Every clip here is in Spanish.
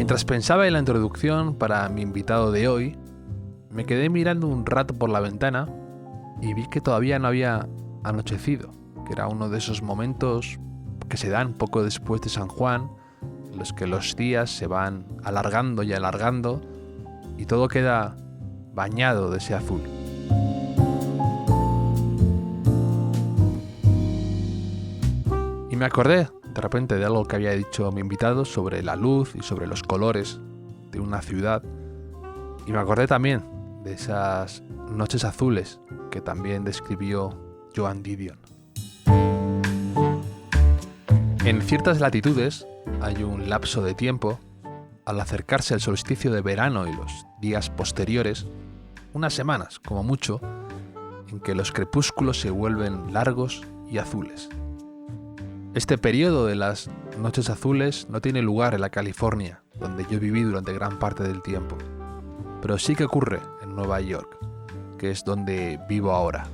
Mientras pensaba en la introducción para mi invitado de hoy, me quedé mirando un rato por la ventana y vi que todavía no había anochecido, que era uno de esos momentos que se dan poco después de San Juan, en los que los días se van alargando y alargando y todo queda bañado de ese azul. Y me acordé de repente de algo que había dicho mi invitado sobre la luz y sobre los colores de una ciudad. Y me acordé también de esas noches azules que también describió Joan Didion. En ciertas latitudes hay un lapso de tiempo, al acercarse el solsticio de verano y los días posteriores, unas semanas como mucho, en que los crepúsculos se vuelven largos y azules. Este periodo de las noches azules no tiene lugar en la California, donde yo viví durante gran parte del tiempo, pero sí que ocurre en Nueva York, que es donde vivo ahora.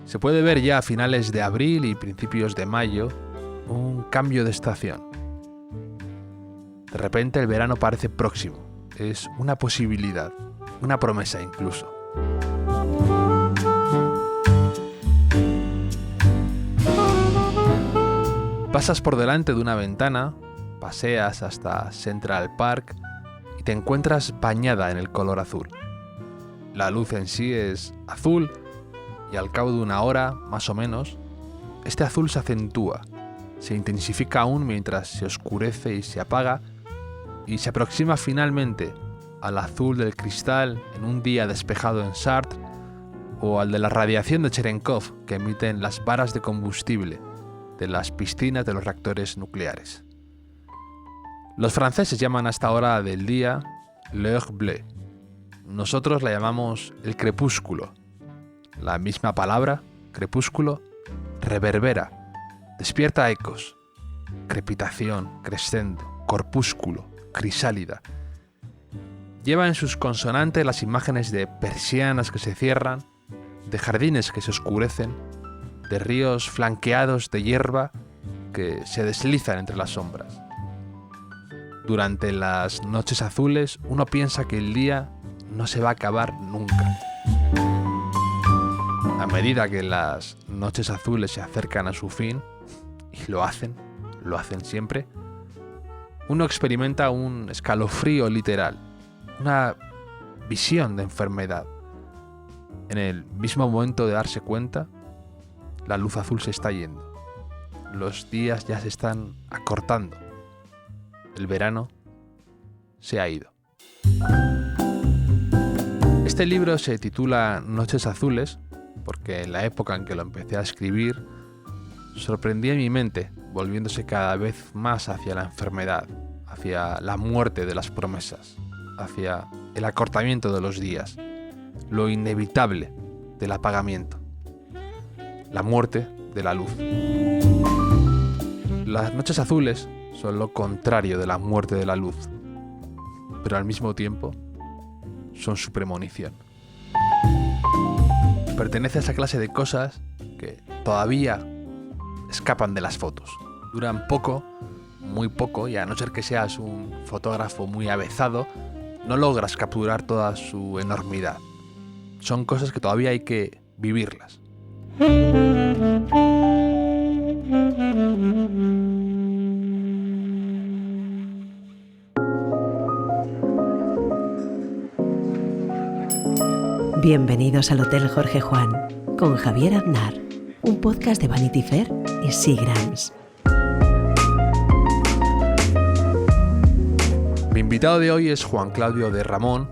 Se puede ver ya a finales de abril y principios de mayo un cambio de estación. De repente el verano parece próximo, es una posibilidad, una promesa incluso. Pasas por delante de una ventana, paseas hasta Central Park y te encuentras bañada en el color azul. La luz en sí es azul y al cabo de una hora, más o menos, este azul se acentúa, se intensifica aún mientras se oscurece y se apaga y se aproxima finalmente al azul del cristal en un día despejado en Chartres o al de la radiación de Cherenkov que emiten las varas de combustible de las piscinas de los reactores nucleares. Los franceses llaman a esta hora del día l'heure bleue. Nosotros la llamamos el crepúsculo. La misma palabra, crepúsculo, reverbera, despierta ecos, crepitación, crescendo, corpúsculo, crisálida. Lleva en sus consonantes las imágenes de persianas que se cierran, de jardines que se oscurecen, de ríos flanqueados de hierba que se deslizan entre las sombras. Durante las noches azules uno piensa que el día no se va a acabar nunca. A medida que las noches azules se acercan a su fin, y lo hacen siempre, uno experimenta un escalofrío literal, una visión de enfermedad. En el mismo momento de darse cuenta, la luz azul se está yendo. Los días ya se están acortando. El verano se ha ido. Este libro se titula Noches Azules porque en la época en que lo empecé a escribir sorprendía mi mente, volviéndose cada vez más hacia la enfermedad, hacia la muerte de las promesas, hacia el acortamiento de los días, lo inevitable del apagamiento. La muerte de la luz. Las noches azules son lo contrario de la muerte de la luz, pero al mismo tiempo son su premonición. Pertenece a esa clase de cosas que todavía escapan de las fotos. Duran poco, muy poco, y a no ser que seas un fotógrafo muy avezado, no logras capturar toda su enormidad. Son cosas que todavía hay que vivirlas. Bienvenidos al Hotel Jorge Juan con Javier Aznar, un podcast de Vanity Fair y Seagrams. Mi invitado de hoy es Juan Claudio de Ramón.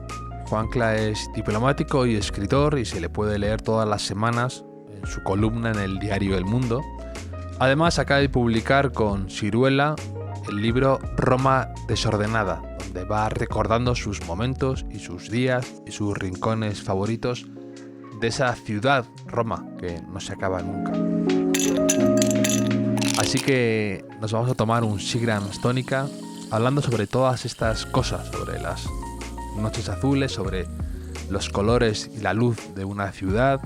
Juancla es diplomático y escritor y se le puede leer todas las semanas en su columna en el diario El Mundo. Además, acaba de publicar con Siruela el libro Roma desordenada, donde va recordando sus momentos y sus días y sus rincones favoritos de esa ciudad, Roma, que no se acaba nunca. Así que nos vamos a tomar un Seagrams tónica hablando sobre todas estas cosas, sobre las noches azules, sobre los colores y la luz de una ciudad,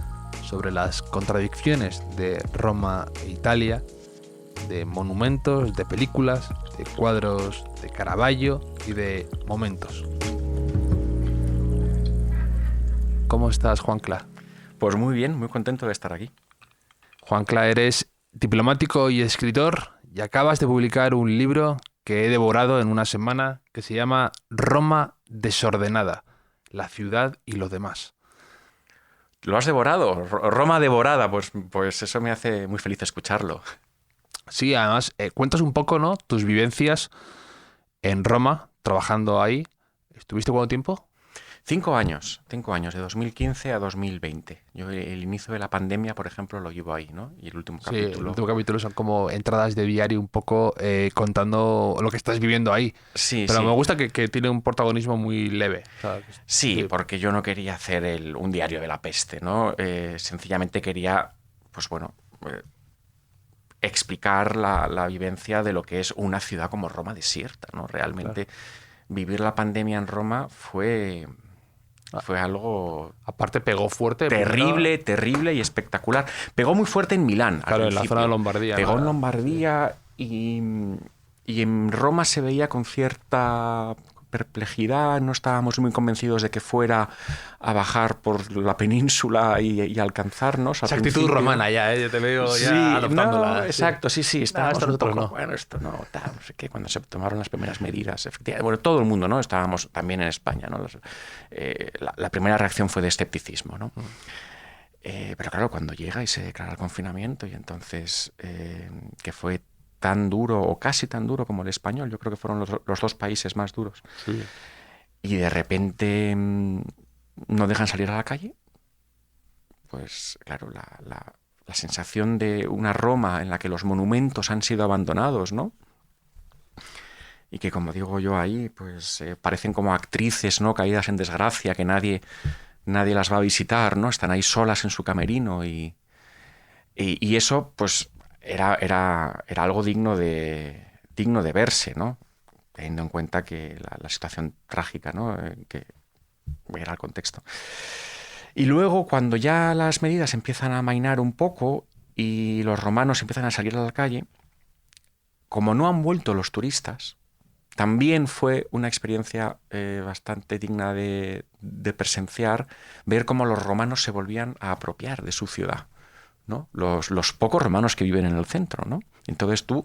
sobre las contradicciones de Roma e Italia, de monumentos, de películas, de cuadros de Caravaggio y de momentos. ¿Cómo estás, Juancla? Pues muy bien, muy contento de estar aquí. Juancla, eres diplomático y escritor y acabas de publicar un libro que he devorado en una semana que se llama Roma desordenada, la ciudad y lo demás. ¿Lo has devorado? Roma devorada, pues eso me hace muy feliz escucharlo. Sí, además cuentas un poco, ¿no?, tus vivencias en Roma, trabajando ahí. ¿Estuviste cuánto tiempo? 5 años, de 2015 a 2020. Yo el inicio de la pandemia, por ejemplo, lo llevo ahí, ¿no? Y el último capítulo. Sí, el último capítulo son como entradas de diario un poco contando lo que estás viviendo ahí. Sí, pero sí. me gusta que tiene un protagonismo muy leve. O sea, sí, porque yo no quería hacer un diario de la peste, ¿no? Sencillamente quería, pues bueno, explicar la vivencia de lo que es una ciudad como Roma desierta, ¿no? Realmente vivir la pandemia en Roma fue algo aparte pegó fuerte. terrible y espectacular. Pegó muy fuerte en Milán. Claro, en la zona de Lombardía. Pegó en Lombardía y en Roma se veía con cierta perplejidad. No estábamos muy convencidos de que fuera a bajar por la península y alcanzarnos. Esa actitud romana ya, yo te veo ya adoptándola. No, exacto, sí. Estábamos un poco, no. Bueno, esto no sé qué, cuando se tomaron las primeras medidas, efectivamente. Bueno, todo el mundo, ¿no? Estábamos también en España, ¿no? La primera reacción fue de escepticismo, ¿no? Pero claro, cuando llega y se declara el confinamiento y entonces que fue tan duro o casi tan duro como el español, yo creo que fueron los dos países más duros. Sí. Y de repente no dejan salir a la calle, pues claro, la sensación de una Roma en la que los monumentos han sido abandonados, ¿no? Y que, como digo yo ahí, pues parecen como actrices, ¿no?, caídas en desgracia, que nadie las va a visitar, ¿no? Están ahí solas en su camerino y eso, pues era algo digno de verse, ¿no? Teniendo en cuenta que la situación trágica, ¿no?, que era el contexto. Y luego, cuando ya las medidas empiezan a amainar un poco y los romanos empiezan a salir a la calle, como no han vuelto los turistas, también fue una experiencia bastante digna de presenciar, ver cómo los romanos se volvían a apropiar de su ciudad, ¿no? Los pocos romanos que viven en el centro, ¿no? Entonces tú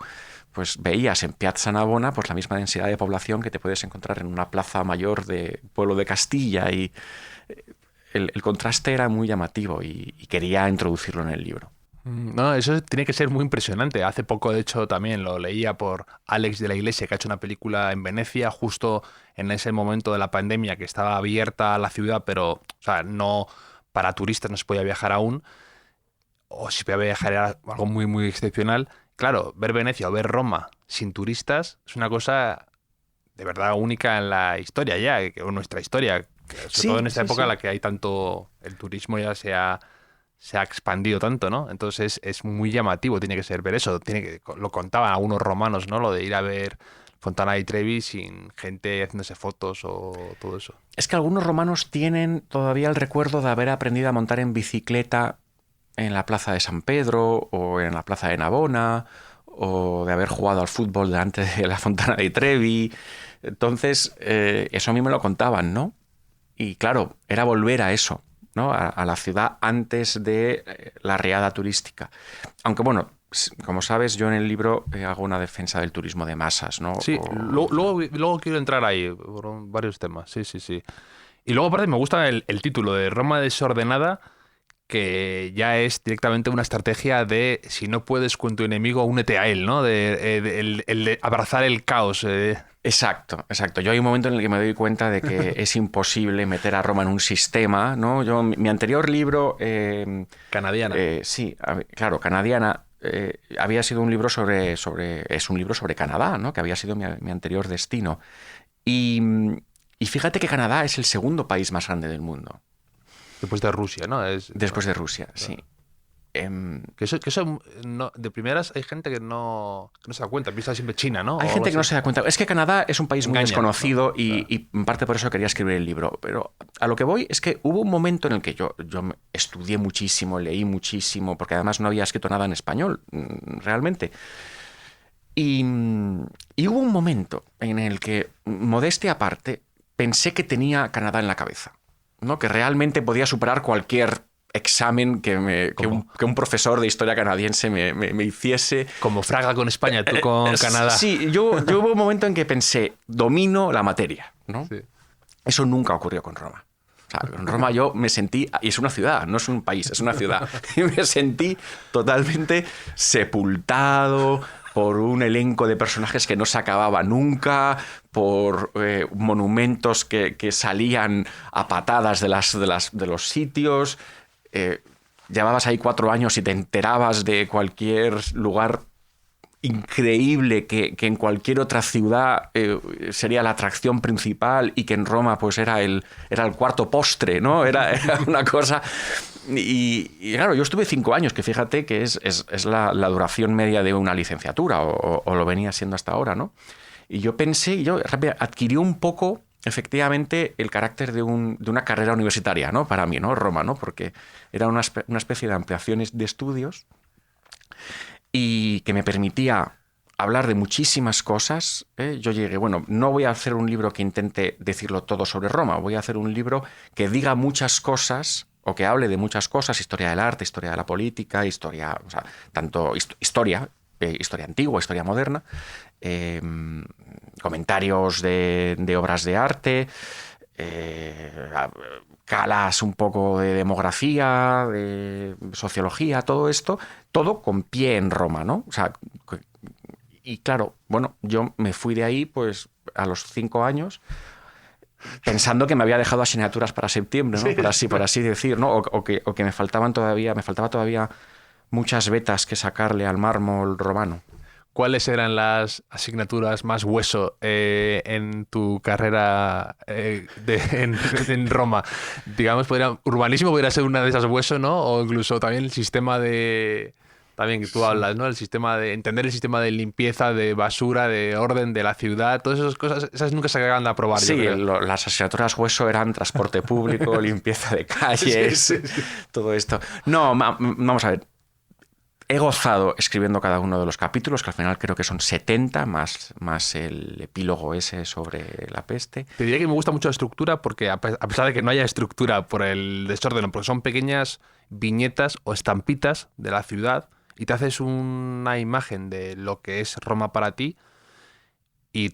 pues veías en Piazza Navona pues la misma densidad de población que te puedes encontrar en una plaza mayor de pueblo de Castilla, y el contraste era muy llamativo y quería introducirlo en el libro. No, eso tiene que ser muy impresionante. Hace poco, de hecho, también lo leía por Alex de la Iglesia, que ha hecho una película en Venecia justo en ese momento de la pandemia, que estaba abierta la ciudad, pero, o sea, no para turistas, no se podía viajar aún, o si podía viajar era algo muy, muy excepcional. Claro, ver Venecia o ver Roma sin turistas es una cosa de verdad única en la historia ya, en nuestra historia, sobre todo en esta época en la que hay tanto, el turismo ya se ha expandido tanto, ¿no? Entonces es muy llamativo, tiene que ser ver eso. Lo contaban algunos romanos, ¿no? Lo de ir a ver Fontana di Trevi sin gente haciéndose fotos o todo eso. Es que algunos romanos tienen todavía el recuerdo de haber aprendido a montar en bicicleta en la plaza de San Pedro o en la plaza de Navona, o de haber jugado al fútbol delante de la Fontana di Trevi. Entonces, eso a mí me lo contaban, ¿no? Y claro, era volver a eso, ¿no? A la ciudad antes de la riada turística. Aunque bueno, como sabes, yo en el libro hago una defensa del turismo de masas, ¿no? Sí, luego quiero entrar ahí por varios temas, sí. Y luego aparte me gusta el título de Roma desordenada, que ya es directamente una estrategia de si no puedes con tu enemigo, únete a él, ¿no? De abrazar el caos. Exacto. Yo hay un momento en el que me doy cuenta de que es imposible meter a Roma en un sistema, ¿no? Yo, mi anterior libro... Canadiana. Sí, claro, Canadiana. Había sido un libro es un libro sobre Canadá, ¿no? Que había sido mi anterior destino. Y fíjate que Canadá es el segundo país más grande del mundo. Después de Rusia, ¿no? Después de Rusia, sí. Que eso no, de primeras hay gente que no se da cuenta, piensa siempre China, ¿no? Hay gente que no se da cuenta. Es que Canadá es un país muy desconocido, ¿no? Y en parte por eso quería escribir el libro. Pero a lo que voy es que hubo un momento en el que yo estudié muchísimo, leí muchísimo, porque además no había escrito nada en español, realmente. Y hubo un momento en el que, modestia aparte, pensé que tenía Canadá en la cabeza, ¿no? Que realmente podía superar cualquier examen que un profesor de historia canadiense me hiciese. Como Fraga con España, tú con Canadá. Sí, yo hubo un momento en que pensé, domino la materia, ¿no? Sí. Eso nunca ocurrió con Roma. O sea, en Roma yo me sentí, y es una ciudad, no es un país, es una ciudad, y me sentí totalmente sepultado por un elenco de personajes que no se acababa nunca, por monumentos que salían a patadas de los sitios. Llevabas ahí 4 años y te enterabas de cualquier lugar increíble que en cualquier otra ciudad sería la atracción principal y que en Roma pues era el cuarto postre, ¿no? Era una cosa... Y claro, yo estuve 5 años, que fíjate que es la duración media de una licenciatura, o lo venía siendo hasta ahora, ¿no? Y yo pensé, adquirió un poco, efectivamente, el carácter de una carrera universitaria, ¿no? Para mí, ¿no? Roma, ¿no? Porque era una especie de ampliaciones de estudios y que me permitía hablar de muchísimas cosas. Yo llegué, bueno, no voy a hacer un libro que intente decirlo todo sobre Roma, voy a hacer un libro que diga muchas cosas o que hable de muchas cosas, historia del arte, historia de la política, historia, o sea, tanto historia antigua, historia moderna, comentarios de obras de arte, calas un poco de demografía, de sociología, todo esto, todo con pie en Roma, ¿no? O sea, y claro, bueno, yo me fui de ahí pues a los 5 años pensando que me había dejado asignaturas para septiembre, ¿no? Sí. Por así decir, ¿no? O que me faltaba todavía muchas vetas que sacarle al mármol romano. ¿Cuáles eran las asignaturas más hueso en tu carrera en Roma? Digamos, urbanismo podría ser una de esas hueso, ¿no? O incluso también el sistema de... También que tú hablas, ¿no? El sistema de... Entender el sistema de limpieza, de basura, de orden de la ciudad, todas esas cosas, esas nunca se acaban de aprobar. Sí, yo creo. Las asignaturas hueso eran transporte público, limpieza de calles, sí. Todo esto. No, vamos a ver. He gozado escribiendo cada uno de los capítulos, que al final creo que son 70, más el epílogo ese sobre la peste. Te diría que me gusta mucho la estructura porque a pesar de que no haya estructura por el desorden, porque son pequeñas viñetas o estampitas de la ciudad y te haces una imagen de lo que es Roma para ti y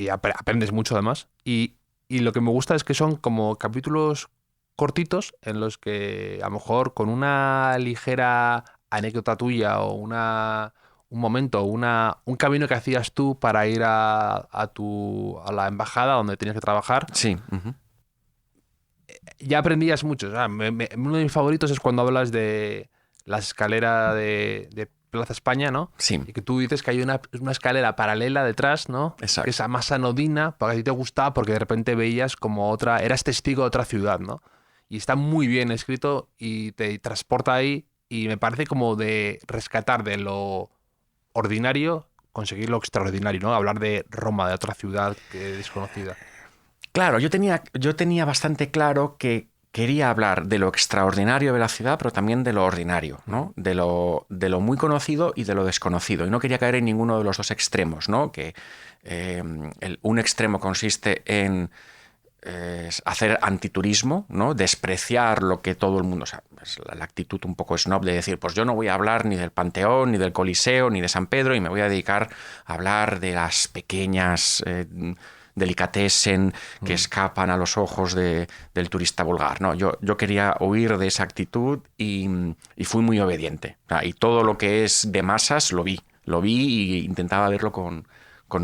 aprendes mucho además. Y lo que me gusta es que son como capítulos cortitos en los que a lo mejor con una ligera anécdota tuya o un momento, un camino que hacías tú para ir a la embajada donde tenías que trabajar. Sí. Uh-huh. Ya aprendías mucho. O sea, uno de mis favoritos es cuando hablas de la escalera de Plaza España, ¿no? Sí. Y que tú dices que hay una escalera paralela detrás, ¿no? Exacto. Que es más anodina, porque a ti te gustaba, porque de repente veías como eras testigo de otra ciudad, ¿no? Y está muy bien escrito y te transporta ahí. Y me parece como de rescatar de lo ordinario, conseguir lo extraordinario, ¿no? Hablar de Roma, de otra ciudad desconocida. Claro, yo tenía bastante claro que quería hablar de lo extraordinario de la ciudad, pero también de lo ordinario, ¿no? De lo muy conocido y de lo desconocido. Y no quería caer en ninguno de los dos extremos, ¿no? Que un extremo consiste en hacer antiturismo, ¿no? Despreciar lo que todo el mundo... O sea, es la actitud un poco snob de decir, pues yo no voy a hablar ni del Panteón, ni del Coliseo, ni de San Pedro, y me voy a dedicar a hablar de las pequeñas delicatessen que escapan a los ojos del turista vulgar. No, yo quería huir de esa actitud y fui muy obediente. O sea, y todo lo que es de masas lo vi y intentaba verlo con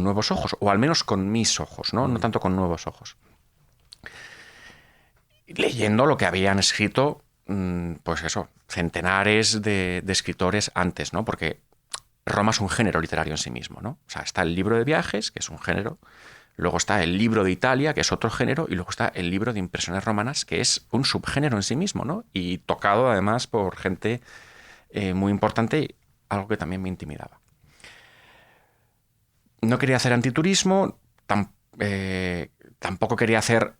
nuevos ojos, o al menos con mis ojos, ¿no? No tanto con nuevos ojos. Leyendo lo que habían escrito, pues eso, centenares de escritores antes, ¿no? Porque Roma es un género literario en sí mismo, ¿no? O sea, está el libro de viajes, que es un género, luego está el libro de Italia, que es otro género, y luego está el libro de impresiones romanas, que es un subgénero en sí mismo, ¿no? Y tocado además por gente muy importante, algo que también me intimidaba. No quería hacer antiturismo, tampoco quería hacer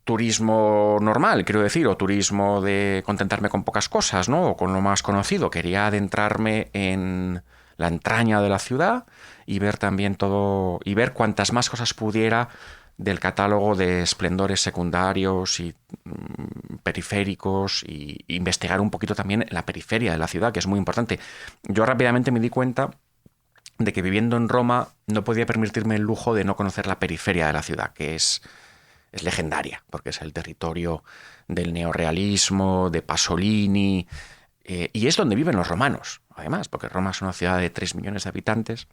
turismo normal, quiero decir, o turismo de contentarme con pocas cosas, ¿no? O con lo más conocido. Quería adentrarme en la entraña de la ciudad y ver también todo, y ver cuantas más cosas pudiera del catálogo de esplendores secundarios y periféricos, y investigar un poquito también la periferia de la ciudad, que es muy importante. Yo rápidamente me di cuenta de que viviendo en Roma no podía permitirme el lujo de no conocer la periferia de la ciudad, que es legendaria, porque es el territorio del neorrealismo, de Pasolini, y es donde viven los romanos, además, porque Roma es una ciudad de 3 millones de habitantes,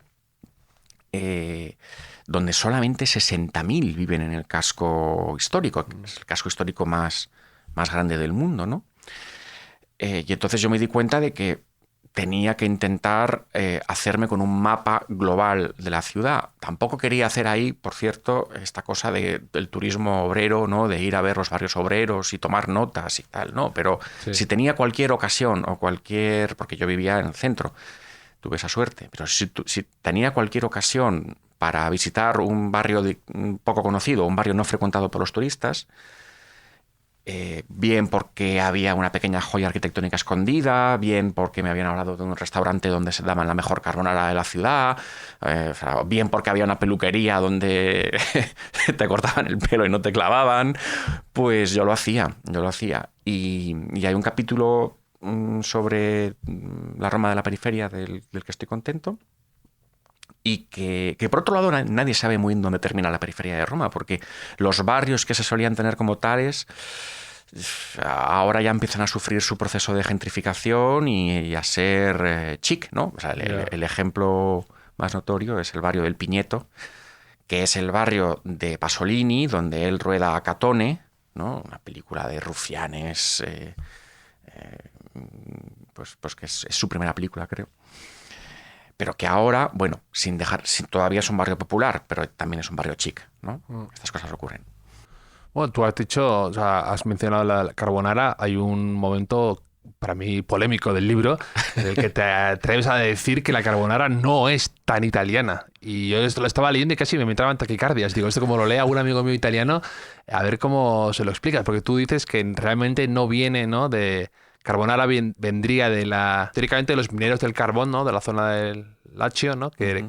donde solamente 60.000 viven en el casco histórico, que es el casco histórico más grande del mundo, ¿no? Y entonces yo me di cuenta de que tenía que intentar hacerme con un mapa global de la ciudad. Tampoco quería hacer ahí, por cierto, esta cosa del turismo obrero, ¿no? De ir a ver los barrios obreros y tomar notas y tal, ¿no? Pero Sí. si tenía cualquier ocasión o porque yo vivía en el centro, tuve esa suerte, pero si tenía cualquier ocasión para visitar un barrio un poco conocido, un barrio no frecuentado por los turistas, bien porque había una pequeña joya arquitectónica escondida, bien porque me habían hablado de un restaurante donde se daban la mejor carbonara de la ciudad, o sea, bien porque había una peluquería donde te cortaban el pelo y no te clavaban, pues yo lo hacía. Y hay un capítulo sobre la Roma de la periferia del que estoy contento, y que por otro lado nadie sabe muy bien dónde termina la periferia de Roma, porque los barrios que se solían tener como tales ahora ya empiezan a sufrir su proceso de gentrificación y a ser chic, ¿no? O sea, el ejemplo más notorio es el barrio del Piñeto, que es el barrio de Pasolini, donde él rueda a Catone, ¿no? Una película de rufianes, pues que es su primera película, creo. Pero que ahora, bueno, todavía es un barrio popular, pero también es un barrio chic, ¿no? Estas cosas ocurren. Bueno, tú has dicho, o sea, has mencionado la carbonara. Hay un momento, para mí, polémico del libro, en el que te atreves a decir que la carbonara no es tan italiana. Y yo esto lo estaba leyendo y casi me entraban taquicardias. Digo, esto como lo lea un amigo mío italiano, a ver cómo se lo explicas. Porque tú dices que realmente no viene, ¿no? de... Carbonara vendría teóricamente de los mineros del carbón, ¿no? De la zona del Lacio, ¿no? Que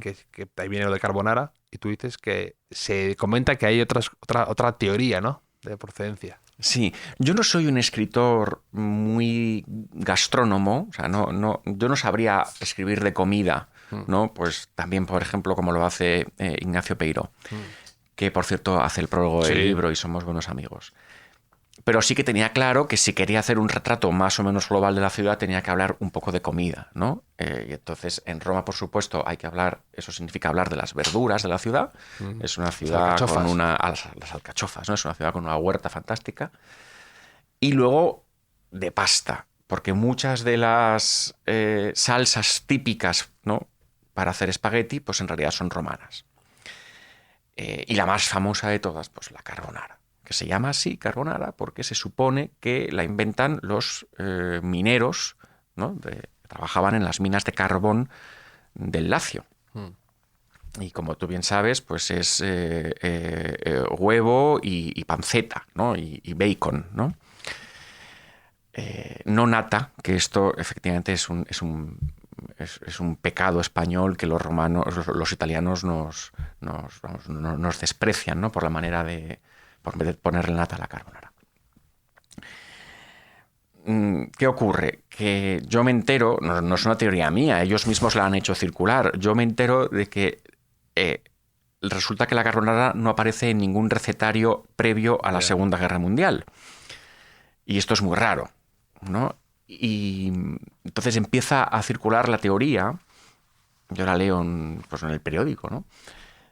ahí viene lo de carbonara. Y tú dices que se comenta que hay otra teoría, ¿no? De procedencia. Sí, yo no soy un escritor muy gastrónomo, o sea, yo no sabría escribir de comida, ¿no? Pues también, por ejemplo, como lo hace Ignacio Peiró, que por cierto hace el prólogo del libro y somos buenos amigos. Pero sí que tenía claro que si quería hacer un retrato más o menos global de la ciudad tenía que hablar un poco de comida, ¿no? Y entonces en Roma, por supuesto, hay que hablar, eso significa hablar de las verduras de la ciudad. Es una ciudad con las alcachofas, ¿no? Es una ciudad con una huerta fantástica. Y luego de pasta, porque muchas de las salsas típicas, ¿no? Para hacer espagueti, pues en realidad son romanas. Y la más famosa de todas, pues la carbonara, que se llama así carbonara porque se supone que la inventan los mineros, ¿no? Que trabajaban en las minas de carbón del Lacio. Y como tú bien sabes, pues es huevo y panceta, ¿no? Y bacon, ¿no? No nata, que esto efectivamente es un pecado español que los romanos, los italianos nos desprecian, ¿no? Por la manera por ponerle nata a la carbonara. ¿Qué ocurre? Que yo me entero, no es una teoría mía, ellos mismos la han hecho circular, yo me entero de que resulta que la carbonara no aparece en ningún recetario previo a la Segunda Guerra Mundial. Y esto es muy raro, ¿no? Y entonces empieza a circular la teoría, yo la leo en el periódico, ¿no?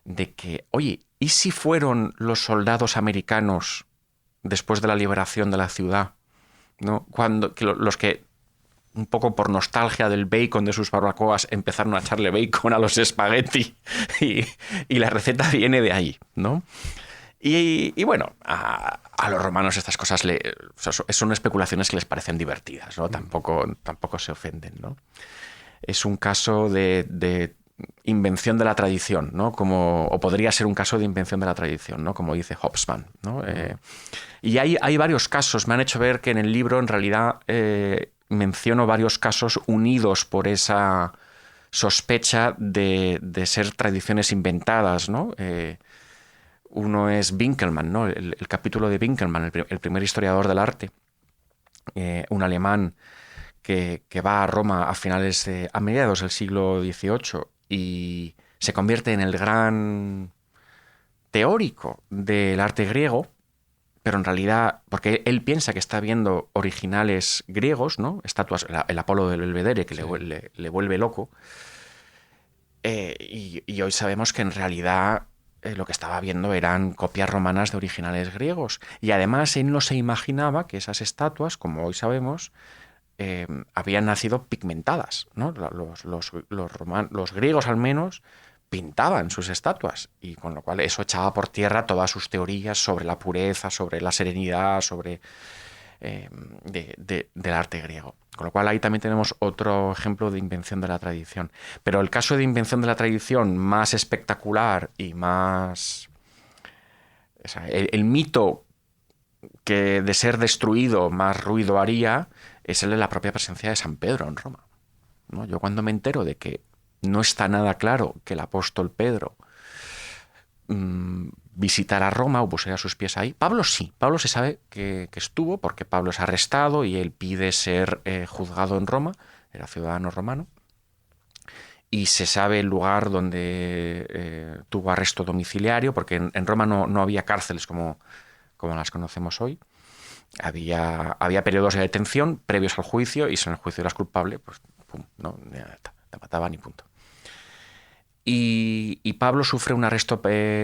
De que, oye, ¿y si fueron los soldados americanos después de la liberación de la ciudad, ¿no? Los que, un poco por nostalgia del bacon de sus barbacoas, empezaron a echarle bacon a los espagueti y la receta viene de ahí, ¿no? Y bueno, a los romanos estas cosas son especulaciones que les parecen divertidas, ¿no? Tampoco se ofenden, ¿no? Es un caso de invención de la tradición, ¿no? O podría ser un caso de invención de la tradición, ¿no? Como dice Hobsbawm, ¿no? Y hay varios casos. Me han hecho ver que en el libro, en realidad, menciono varios casos unidos por esa sospecha de ser tradiciones inventadas, ¿no? Uno es Winkelmann, ¿no? El capítulo de Winkelmann, el primer historiador del arte, un alemán que va a Roma a mediados del siglo XVIII y se convierte en el gran teórico del arte griego, pero en realidad, porque él piensa que está viendo originales griegos, ¿no? Estatuas, el Apolo del Belvedere, que le vuelve loco. Y hoy sabemos que en realidad lo que estaba viendo eran copias romanas de originales griegos. Y además él no se imaginaba que esas estatuas, como hoy sabemos, habían nacido pigmentadas, ¿no? Los griegos al menos pintaban sus estatuas, y con lo cual eso echaba por tierra todas sus teorías sobre la pureza, sobre la serenidad, sobre del arte griego. Con lo cual ahí también tenemos otro ejemplo de invención de la tradición. Pero el caso de invención de la tradición más espectacular y más... O sea, el mito que de ser destruido más ruido haría es el de la propia presencia de San Pedro en Roma, ¿no? Yo cuando me entero de que no está nada claro que el apóstol Pedro visitara Roma o pusiera sus pies ahí. Pablo sí, Pablo se sabe que estuvo, porque Pablo es arrestado y él pide ser juzgado en Roma, era ciudadano romano, y se sabe el lugar donde tuvo arresto domiciliario, porque en Roma no había cárceles como las conocemos hoy. Había periodos de detención previos al juicio, y si en el juicio eras culpable, pues pum, no, te mataban y punto. Y Pablo sufre un arresto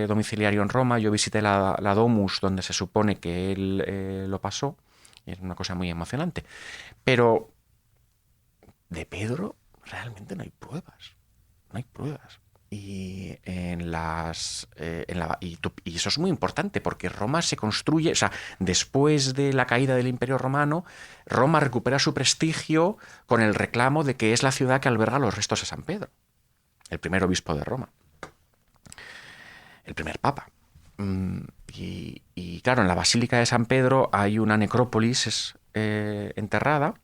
domiciliario en Roma. Yo visité la Domus, donde se supone que él lo pasó, y es una cosa muy emocionante. Pero de Pedro realmente no hay pruebas. No hay pruebas. Y y eso es muy importante, porque Roma se construye, o sea, después de la caída del Imperio Romano, Roma recupera su prestigio con el reclamo de que es la ciudad que alberga los restos de San Pedro, el primer obispo de Roma, el primer papa. Y claro, en la Basílica de San Pedro hay una necrópolis enterrada,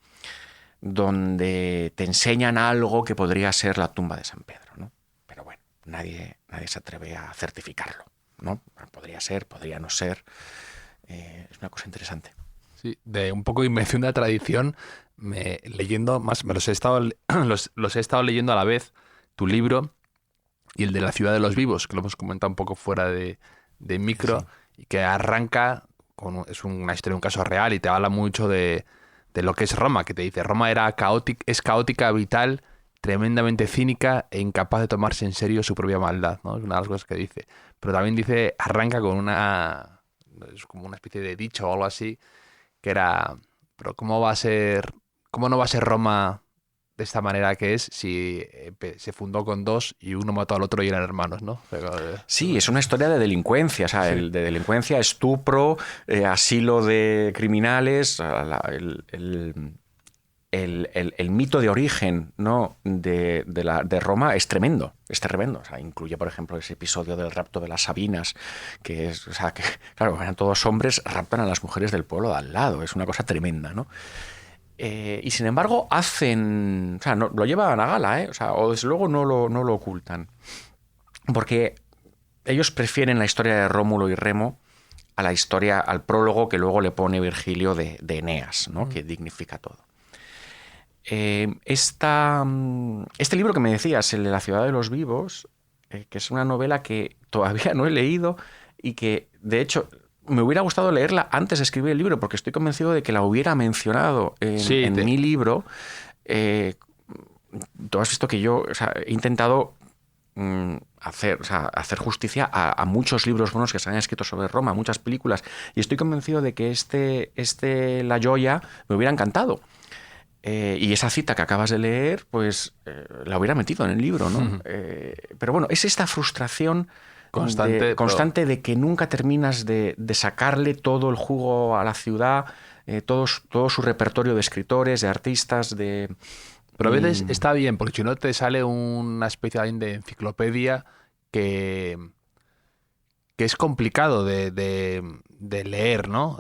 donde te enseñan algo que podría ser la tumba de San Pedro, ¿no? Pero bueno, nadie se atreve a certificarlo, ¿no? Podría ser, podría no ser. Es una cosa interesante. Sí, de un poco de invención de la tradición, leyendo más, los he estado leyendo a la vez, tu libro y el de La ciudad de los vivos, que lo hemos comentado un poco fuera de micro, sí. Y que arranca es una historia, un caso real, y te habla mucho de lo que es Roma, que te dice: Roma es caótica, vital, tremendamente cínica e incapaz de tomarse en serio su propia maldad, ¿no? Es una de las cosas que dice. Pero también arranca con es como una especie de dicho o algo así, que era: pero ¿cómo no va a ser Roma de esta manera que es si se fundó con dos y uno mató al otro y eran hermanos, ¿no? Sí, es una historia de delincuencia, o sea, sí. De delincuencia, estupro, asilo de criminales, el mito de origen, ¿no? de Roma es tremendo, O sea, incluye, por ejemplo, ese episodio del rapto de las Sabinas, que es, o sea, que claro, eran todos hombres, raptan a las mujeres del pueblo de al lado, es una cosa tremenda, ¿no? Y sin embargo hacen... O sea, no, lo llevan a gala, o sea, o desde luego no lo ocultan. Porque ellos prefieren la historia de Rómulo y Remo a la historia, al prólogo que luego le pone Virgilio de Eneas, ¿no? Que dignifica todo. Este libro que me decías, el de La ciudad de los vivos, que es una novela que todavía no he leído y que, de hecho... Me hubiera gustado leerla antes de escribir el libro, porque estoy convencido de que la hubiera mencionado en mi libro. Tú has visto que yo, o sea, he intentado hacer justicia a muchos libros buenos que se han escrito sobre Roma, muchas películas, y estoy convencido de que La Gioia me hubiera encantado. Y esa cita que acabas de leer, pues la hubiera metido en el libro, ¿no? Uh-huh. Pero bueno, es esta frustración constante de que nunca terminas de sacarle todo el jugo a la ciudad, todo su repertorio de escritores, de artistas, de... Pero a veces está bien, porque si no te sale una especie de enciclopedia que es complicado de leer, ¿no?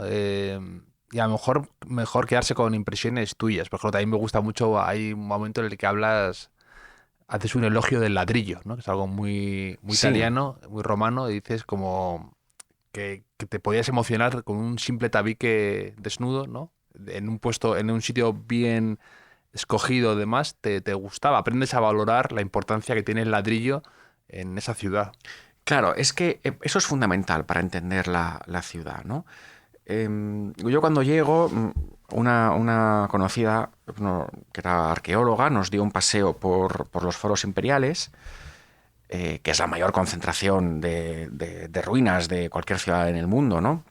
Y a lo mejor quedarse con impresiones tuyas. Por ejemplo, también me gusta mucho, hay un momento en el que hablas haces un elogio del ladrillo, ¿no? Que es algo muy Sí. italiano, muy romano, y dices como que te podías emocionar con un simple tabique desnudo, ¿no? En un puesto, en un sitio bien escogido, además, te gustaba. Aprendes a valorar la importancia que tiene el ladrillo en esa ciudad. Claro, es que eso es fundamental para entender la ciudad, ¿no? Yo cuando llego, una conocida que era arqueóloga nos dio un paseo por los foros imperiales, que es la mayor concentración de ruinas de cualquier ciudad en el mundo, ¿no?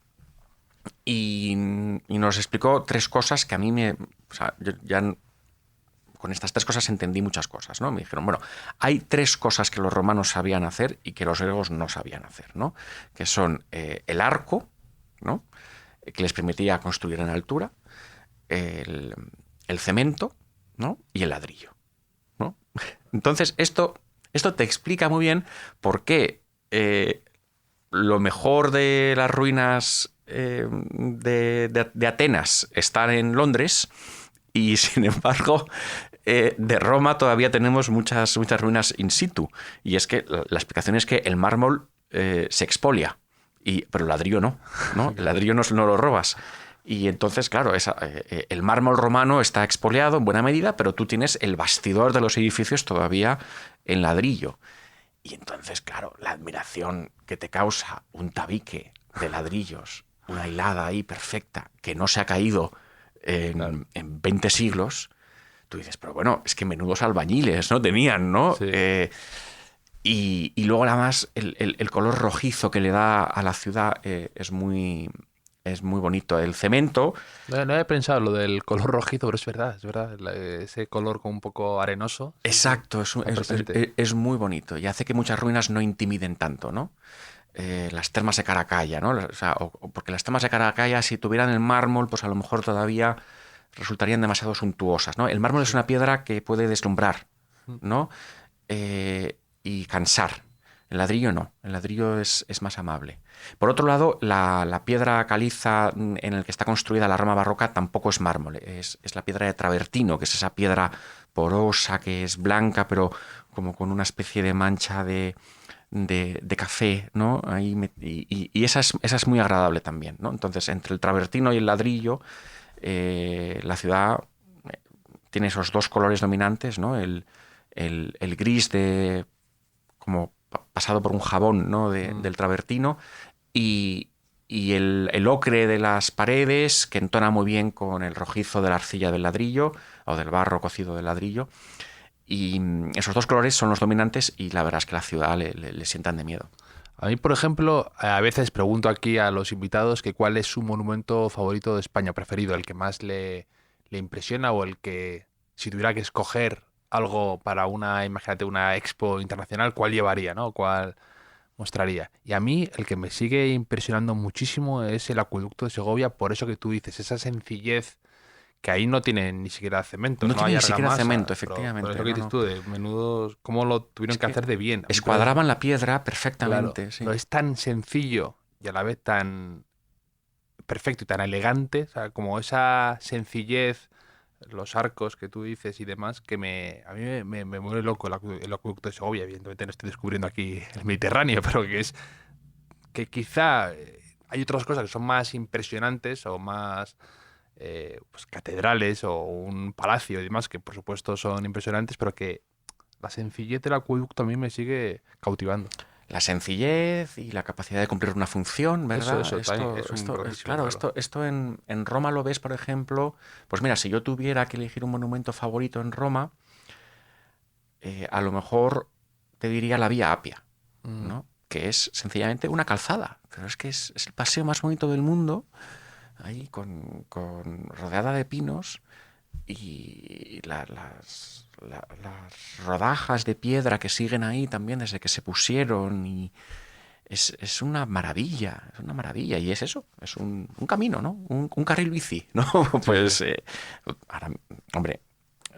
Y nos explicó 3 cosas que a mí me... O sea, yo ya con estas 3 cosas entendí muchas cosas, ¿no? Me dijeron, bueno, hay 3 cosas que los romanos sabían hacer y que los griegos no sabían hacer, ¿no? Que son el arco, ¿no? Que les permitía construir en altura, el cemento, ¿no? Y el ladrillo, ¿no? Entonces, esto te explica muy bien por qué lo mejor de las ruinas de Atenas están en Londres y, sin embargo, de Roma todavía tenemos muchas ruinas in situ. Y es que la explicación es que el mármol se expolia, pero el ladrillo no, ¿no? El ladrillo no lo robas. Y entonces, claro, el mármol romano está expoliado en buena medida, pero tú tienes el bastidor de los edificios todavía en ladrillo. Y entonces, claro, la admiración que te causa un tabique de ladrillos, una hilada ahí perfecta, que no se ha caído en 20 siglos, tú dices, pero bueno, es que menudos albañiles, ¿no? Tenían, ¿no? Sí. Y luego, además, el color rojizo que le da a la ciudad es muy bonito. El cemento... No había pensado lo del color rojizo, pero es verdad, ese color como un poco arenoso. Exacto, Está presente. es muy bonito y hace que muchas ruinas no intimiden tanto, ¿no? Las termas de Caracalla, ¿no? O sea, porque las termas de Caracalla, si tuvieran el mármol, pues a lo mejor todavía resultarían demasiado suntuosas, ¿no? El mármol es una piedra que puede deslumbrar, ¿no? Y cansar. El ladrillo no, el ladrillo es más amable. Por otro lado, la piedra caliza en el que está construida la Roma barroca tampoco es mármol, es la piedra de travertino, que es esa piedra porosa, que es blanca, pero como con una especie de mancha de café, ¿no? Y esa es muy agradable también, ¿no? Entonces, entre el travertino y el ladrillo, la ciudad tiene esos 2 colores dominantes, ¿no? El gris como pasado por un jabón, ¿no? Del travertino y el ocre de las paredes, que entona muy bien con el rojizo de la arcilla del ladrillo o del barro cocido del ladrillo. Y esos 2 colores son los dominantes y la verdad es que la ciudad le sientan de miedo. A mí, por ejemplo, a veces pregunto aquí a los invitados que cuál es su monumento favorito de España, preferido, el que más le impresiona o el que, si tuviera que escoger algo para imagínate, una expo internacional, ¿cuál llevaría, ¿no? ¿Cuál mostraría? Y a mí el que me sigue impresionando muchísimo es el acueducto de Segovia, por eso que tú dices, esa sencillez que ahí no tiene ni siquiera cemento, No tiene hay ni siquiera argamasa, cemento, pero efectivamente. es lo que dices tú, de menudos, cómo lo tuvieron que hacer de bien. Escuadraban la piedra Claro, perfectamente, sí. pero es tan sencillo y a la vez tan perfecto y tan elegante, o sea, como esa sencillez, los arcos que tú dices y demás, que a mí me vuelve loco el acueducto de Segovia. Evidentemente no estoy descubriendo aquí el Mediterráneo, pero que quizá hay otras cosas que son más impresionantes o más pues catedrales o un palacio y demás, que por supuesto son impresionantes, pero que la sencillez del acueducto a mí me sigue cautivando. La sencillez y la capacidad de cumplir una función, ¿verdad? Eso también es un grandísimo claro, regalo. esto en Roma lo ves, por ejemplo. Pues mira, si yo tuviera que elegir un monumento favorito en Roma, a lo mejor te diría la Vía Apia, ¿no? Que es sencillamente una calzada, pero es que es el paseo más bonito del mundo, ahí rodeada de pinos y las rodajas de piedra que siguen ahí también desde que se pusieron y es una maravilla, y es eso, es un camino, ¿no? Un carril bici, ¿no? Pues ahora, hombre,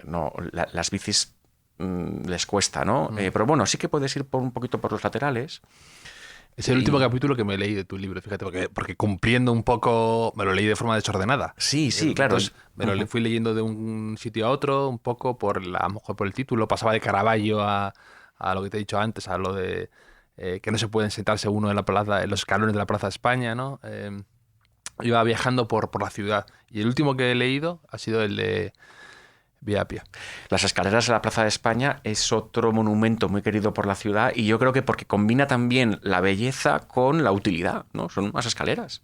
no, las bicis les cuesta, ¿no? Pero bueno, sí que puedes ir un poquito por los laterales Es el último capítulo que me leí de tu libro, fíjate, porque cumpliendo un poco, me lo leí de forma desordenada. Sí, claro. Entonces, me lo fui leyendo de un sitio a otro, un poco a lo mejor por el título. Pasaba de Caravaggio a lo que te he dicho antes, a lo de que no se pueden sentarse uno en la plaza, en los escalones de la Plaza de España, ¿no? Iba viajando por la ciudad. Y el último que he leído ha sido el de Vía Apia. Las escaleras de la Plaza de España es otro monumento muy querido por la ciudad y yo creo que porque combina también la belleza con la utilidad, ¿no? Son unas escaleras.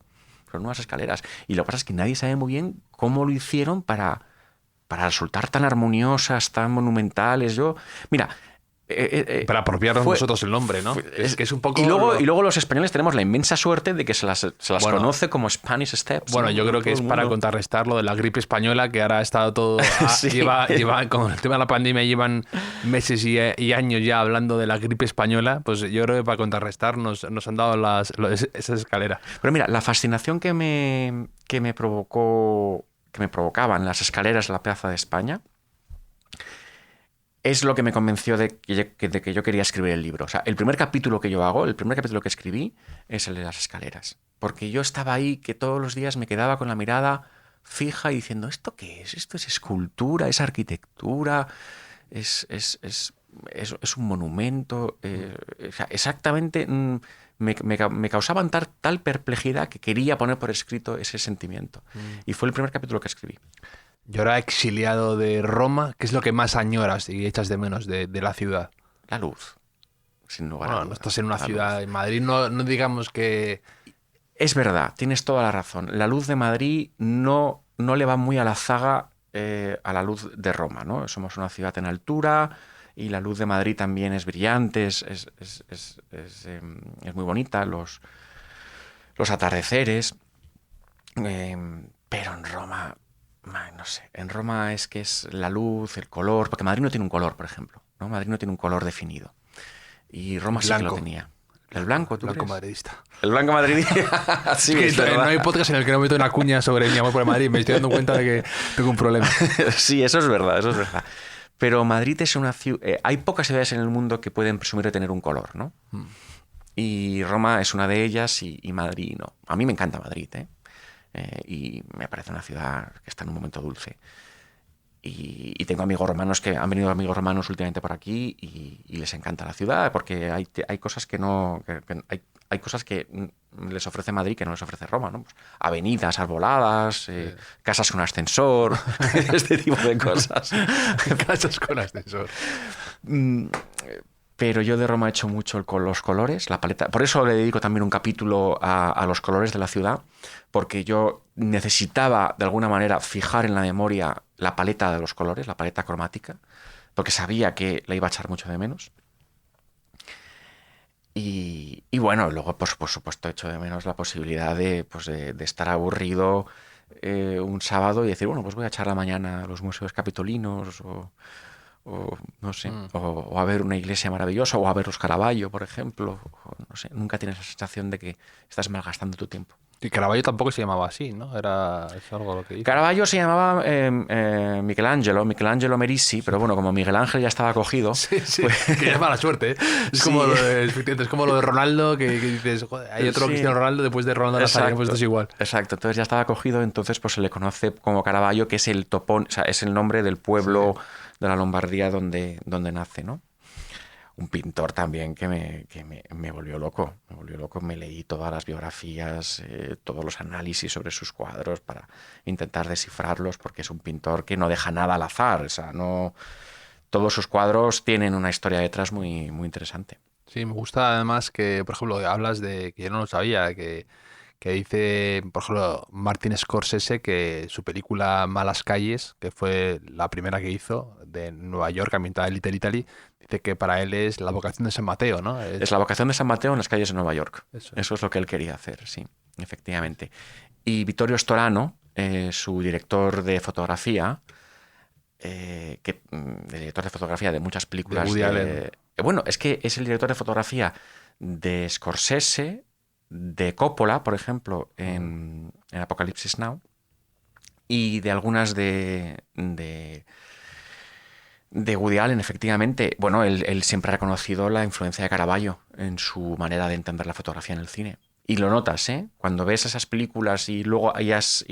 Y lo que pasa es que nadie sabe muy bien cómo lo hicieron para resultar tan armoniosas, tan monumentales. Mira, para apropiarnos nosotros el nombre, ¿no? Es que es un poco... Y luego los españoles tenemos la inmensa suerte de que se las conoce como Spanish Steps. Bueno, yo creo que es para contrarrestar lo de la gripe española, que ahora ha estado todo... Sí. Lleva, con el tema de la pandemia llevan meses y años ya hablando de la gripe española, pues yo creo que para contrarrestar nos han dado esas escaleras. Pero mira, la fascinación que me provocaban las escaleras de la Plaza de España es lo que me convenció de que yo quería escribir el libro. O sea, el primer capítulo que escribí es el de las escaleras. Porque yo estaba ahí que todos los días me quedaba con la mirada fija y diciendo, ¿esto qué es? ¿Esto es escultura? ¿Es arquitectura? ¿Es un monumento? O sea, exactamente me causaban tal perplejidad que quería poner por escrito ese sentimiento. Y fue el primer capítulo que escribí. Y ahora exiliado de Roma, ¿qué es lo que más añoras y echas de menos de la ciudad? La luz, sin lugar a Bueno, dudas. no estás en una ciudad, en Madrid no digamos que... Es verdad, tienes toda la razón. La luz de Madrid no le va muy a la zaga a la luz de Roma, ¿no? Somos una ciudad en altura y la luz de Madrid también es brillante, es muy bonita, los atardeceres. Pero en Roma... No sé, en Roma es que es la luz, el color, porque Madrid no tiene un color, por ejemplo, ¿no? Madrid no tiene un color definido. Y Roma sí que lo tenía. El blanco, ¿tú blanco crees? Madridista. El blanco madridista. Sí, es que no hay podcast en el que no meto una cuña sobre mi amor por el Madrid. Me estoy dando cuenta de que tengo un problema. Sí, eso es verdad. Pero Madrid es una ciudad... hay pocas ciudades en el mundo que pueden presumir de tener un color, ¿no? Y Roma es una de ellas y Madrid no. A mí me encanta Madrid, ¿eh? Y me parece una ciudad que está en un momento dulce. Y tengo amigos romanos que han venido últimamente por aquí y les encanta la ciudad porque hay cosas que no... hay cosas que les ofrece Madrid que no les ofrece Roma, ¿no? Pues avenidas arboladas, casas con ascensor, este tipo de cosas. Casas con ascensor. Pero yo de Roma he hecho mucho con los colores, la paleta. Por eso le dedico también un capítulo a los colores de la ciudad, porque yo necesitaba de alguna manera fijar en la memoria la paleta de los colores, la paleta cromática, porque sabía que la iba a echar mucho de menos. Y bueno, luego pues, por supuesto echo de menos la posibilidad de estar aburrido un sábado y decir, bueno, pues voy a echar la mañana a los museos capitolinos o no sé, o a ver una iglesia maravillosa, o a ver los Caravaggio, por ejemplo. No sé, nunca tienes la sensación de que estás malgastando tu tiempo. Y Caravaggio tampoco se llamaba así, ¿no? Es algo lo que dice. Caravaggio se llamaba Michelangelo Merisi, pero bueno, como Miguel Ángel ya estaba cogido... Sí, pues... que es mala suerte, ¿eh? Es como lo de Ronaldo, que dices, joder, hay otro Cristiano Ronaldo después de Ronaldo Nazario, pues esto es igual. Exacto, entonces ya estaba cogido, entonces pues se le conoce como Caravaggio, que es o sea, es el nombre del pueblo de la Lombardía donde nace, ¿no? Un pintor también que me volvió loco. Me leí todas las biografías, todos los análisis sobre sus cuadros para intentar descifrarlos, porque es un pintor que no deja nada al azar. O sea, no... Todos sus cuadros tienen una historia detrás muy, muy interesante. Sí, me gusta además que, por ejemplo, hablas de, que yo no lo sabía, que dice, por ejemplo, Martin Scorsese, que su película Malas Calles, que fue la primera que hizo de Nueva York, ambientada en Little Italy, dice que para él es la vocación de San Mateo, ¿no? Es la vocación de San Mateo en las calles de Nueva York. Eso es lo que él quería hacer, sí, efectivamente. Y Vittorio Storano, su director de fotografía, director de fotografía de muchas películas de Woody Allen. Bueno, es que es el director de fotografía de Scorsese, de Coppola, por ejemplo, en Apocalipsis Now, y de algunas de De Woody Allen, efectivamente. Bueno, él siempre ha reconocido la influencia de Caravaggio en su manera de entender la fotografía en el cine. Y lo notas, ¿eh? Cuando ves esas películas y luego has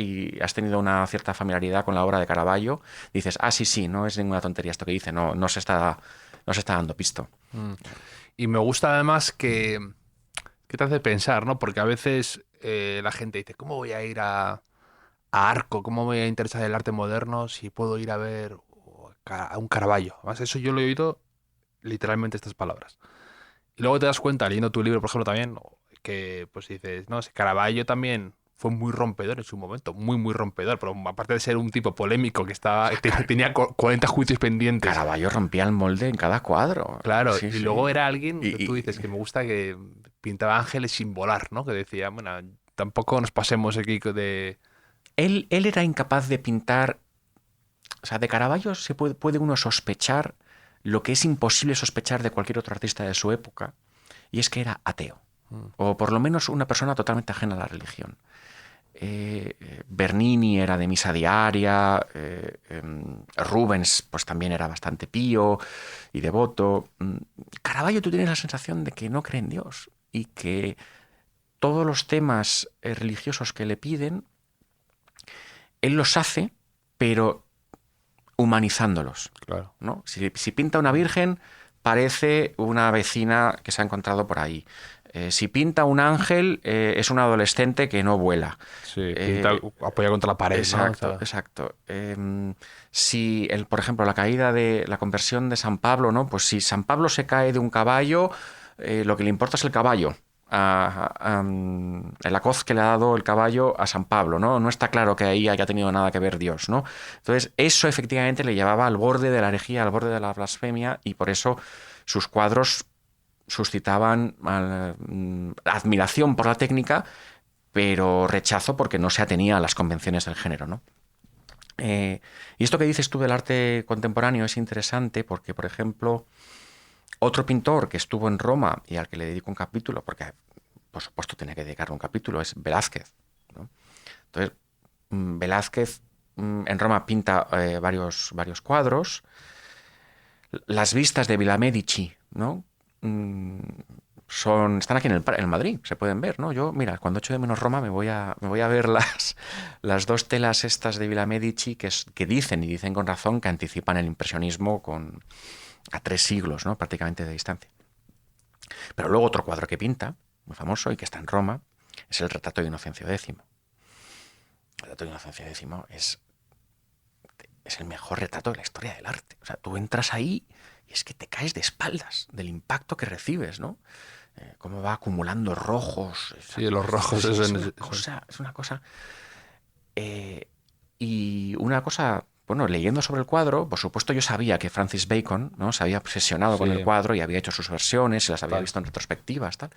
tenido una cierta familiaridad con la obra de Caravaggio, dices, sí, no es ninguna tontería esto que dice, no se está dando pisto. Y me gusta además que te hace pensar, ¿no? Porque a veces la gente dice, ¿cómo voy a ir a Arco? ¿Cómo me voy a interesar en el arte moderno si puedo ir a ver a un Caravaggio? Además, eso yo lo he oído literalmente estas palabras. Y luego te das cuenta, leyendo tu libro, por ejemplo, también, que pues dices, no, ese Caravaggio también fue muy rompedor en su momento, muy, muy rompedor, pero aparte de ser un tipo polémico que tenía 40 juicios pendientes. Caravaggio rompía el molde en cada cuadro. Claro, Sí, y sí. luego era alguien que tú dices que me gusta que pintaba ángeles sin volar, ¿no? Que decía, bueno, tampoco nos pasemos aquí de... Él era incapaz de pintar... O sea, de Caravaggio se puede uno sospechar lo que es imposible sospechar de cualquier otro artista de su época, y es que era ateo. O por lo menos una persona totalmente ajena a la religión. Bernini era de misa diaria, Rubens pues también era bastante pío y devoto. Caravaggio, tú tienes la sensación de que no cree en Dios y que todos los temas religiosos que le piden, él los hace, pero humanizándolos. Claro. ¿No? Si pinta una virgen, parece una vecina que se ha encontrado por ahí. Si pinta un ángel, es un adolescente que no vuela. Sí, pinta apoyado contra la pared. Exacto, ¿no? exacto. Si, por ejemplo, la conversión de San Pablo, ¿no? Pues si San Pablo se cae de un caballo, lo que le importa es el caballo. La coz que le ha dado el caballo a San Pablo, ¿no? No está claro que ahí haya tenido nada que ver Dios, ¿no? Entonces, eso efectivamente le llevaba al borde de la herejía, al borde de la blasfemia, y por eso sus cuadros suscitaban admiración por la técnica, pero rechazo porque no se atenía a las convenciones del género, ¿no? Y esto que dices tú del arte contemporáneo es interesante porque, por ejemplo, otro pintor que estuvo en Roma y al que le dedico un capítulo, porque por supuesto tenía que dedicarle un capítulo, es Velázquez, ¿no? Entonces, Velázquez en Roma pinta varios cuadros. Las vistas de Villa Medici, ¿no? Están aquí en Madrid, se pueden ver, ¿no? Yo, mira, cuando echo de menos Roma me voy a ver las dos telas estas de Villa Medici que dicen con razón que anticipan el impresionismo a 3 siglos, ¿no? Prácticamente de distancia. Pero luego otro cuadro que pinta, muy famoso y que está en Roma, es el retrato de Inocencio X. El retrato de Inocencio X es el mejor retrato de la historia del arte. O sea, tú entras ahí y es que te caes de espaldas del impacto que recibes, ¿no? Cómo va acumulando rojos. Sí, los rojos. Es una cosa... y una cosa... Bueno, leyendo sobre el cuadro, por supuesto yo sabía que Francis Bacon, ¿no? Se había obsesionado con el cuadro y había hecho sus versiones, se las había visto en retrospectivas, tal.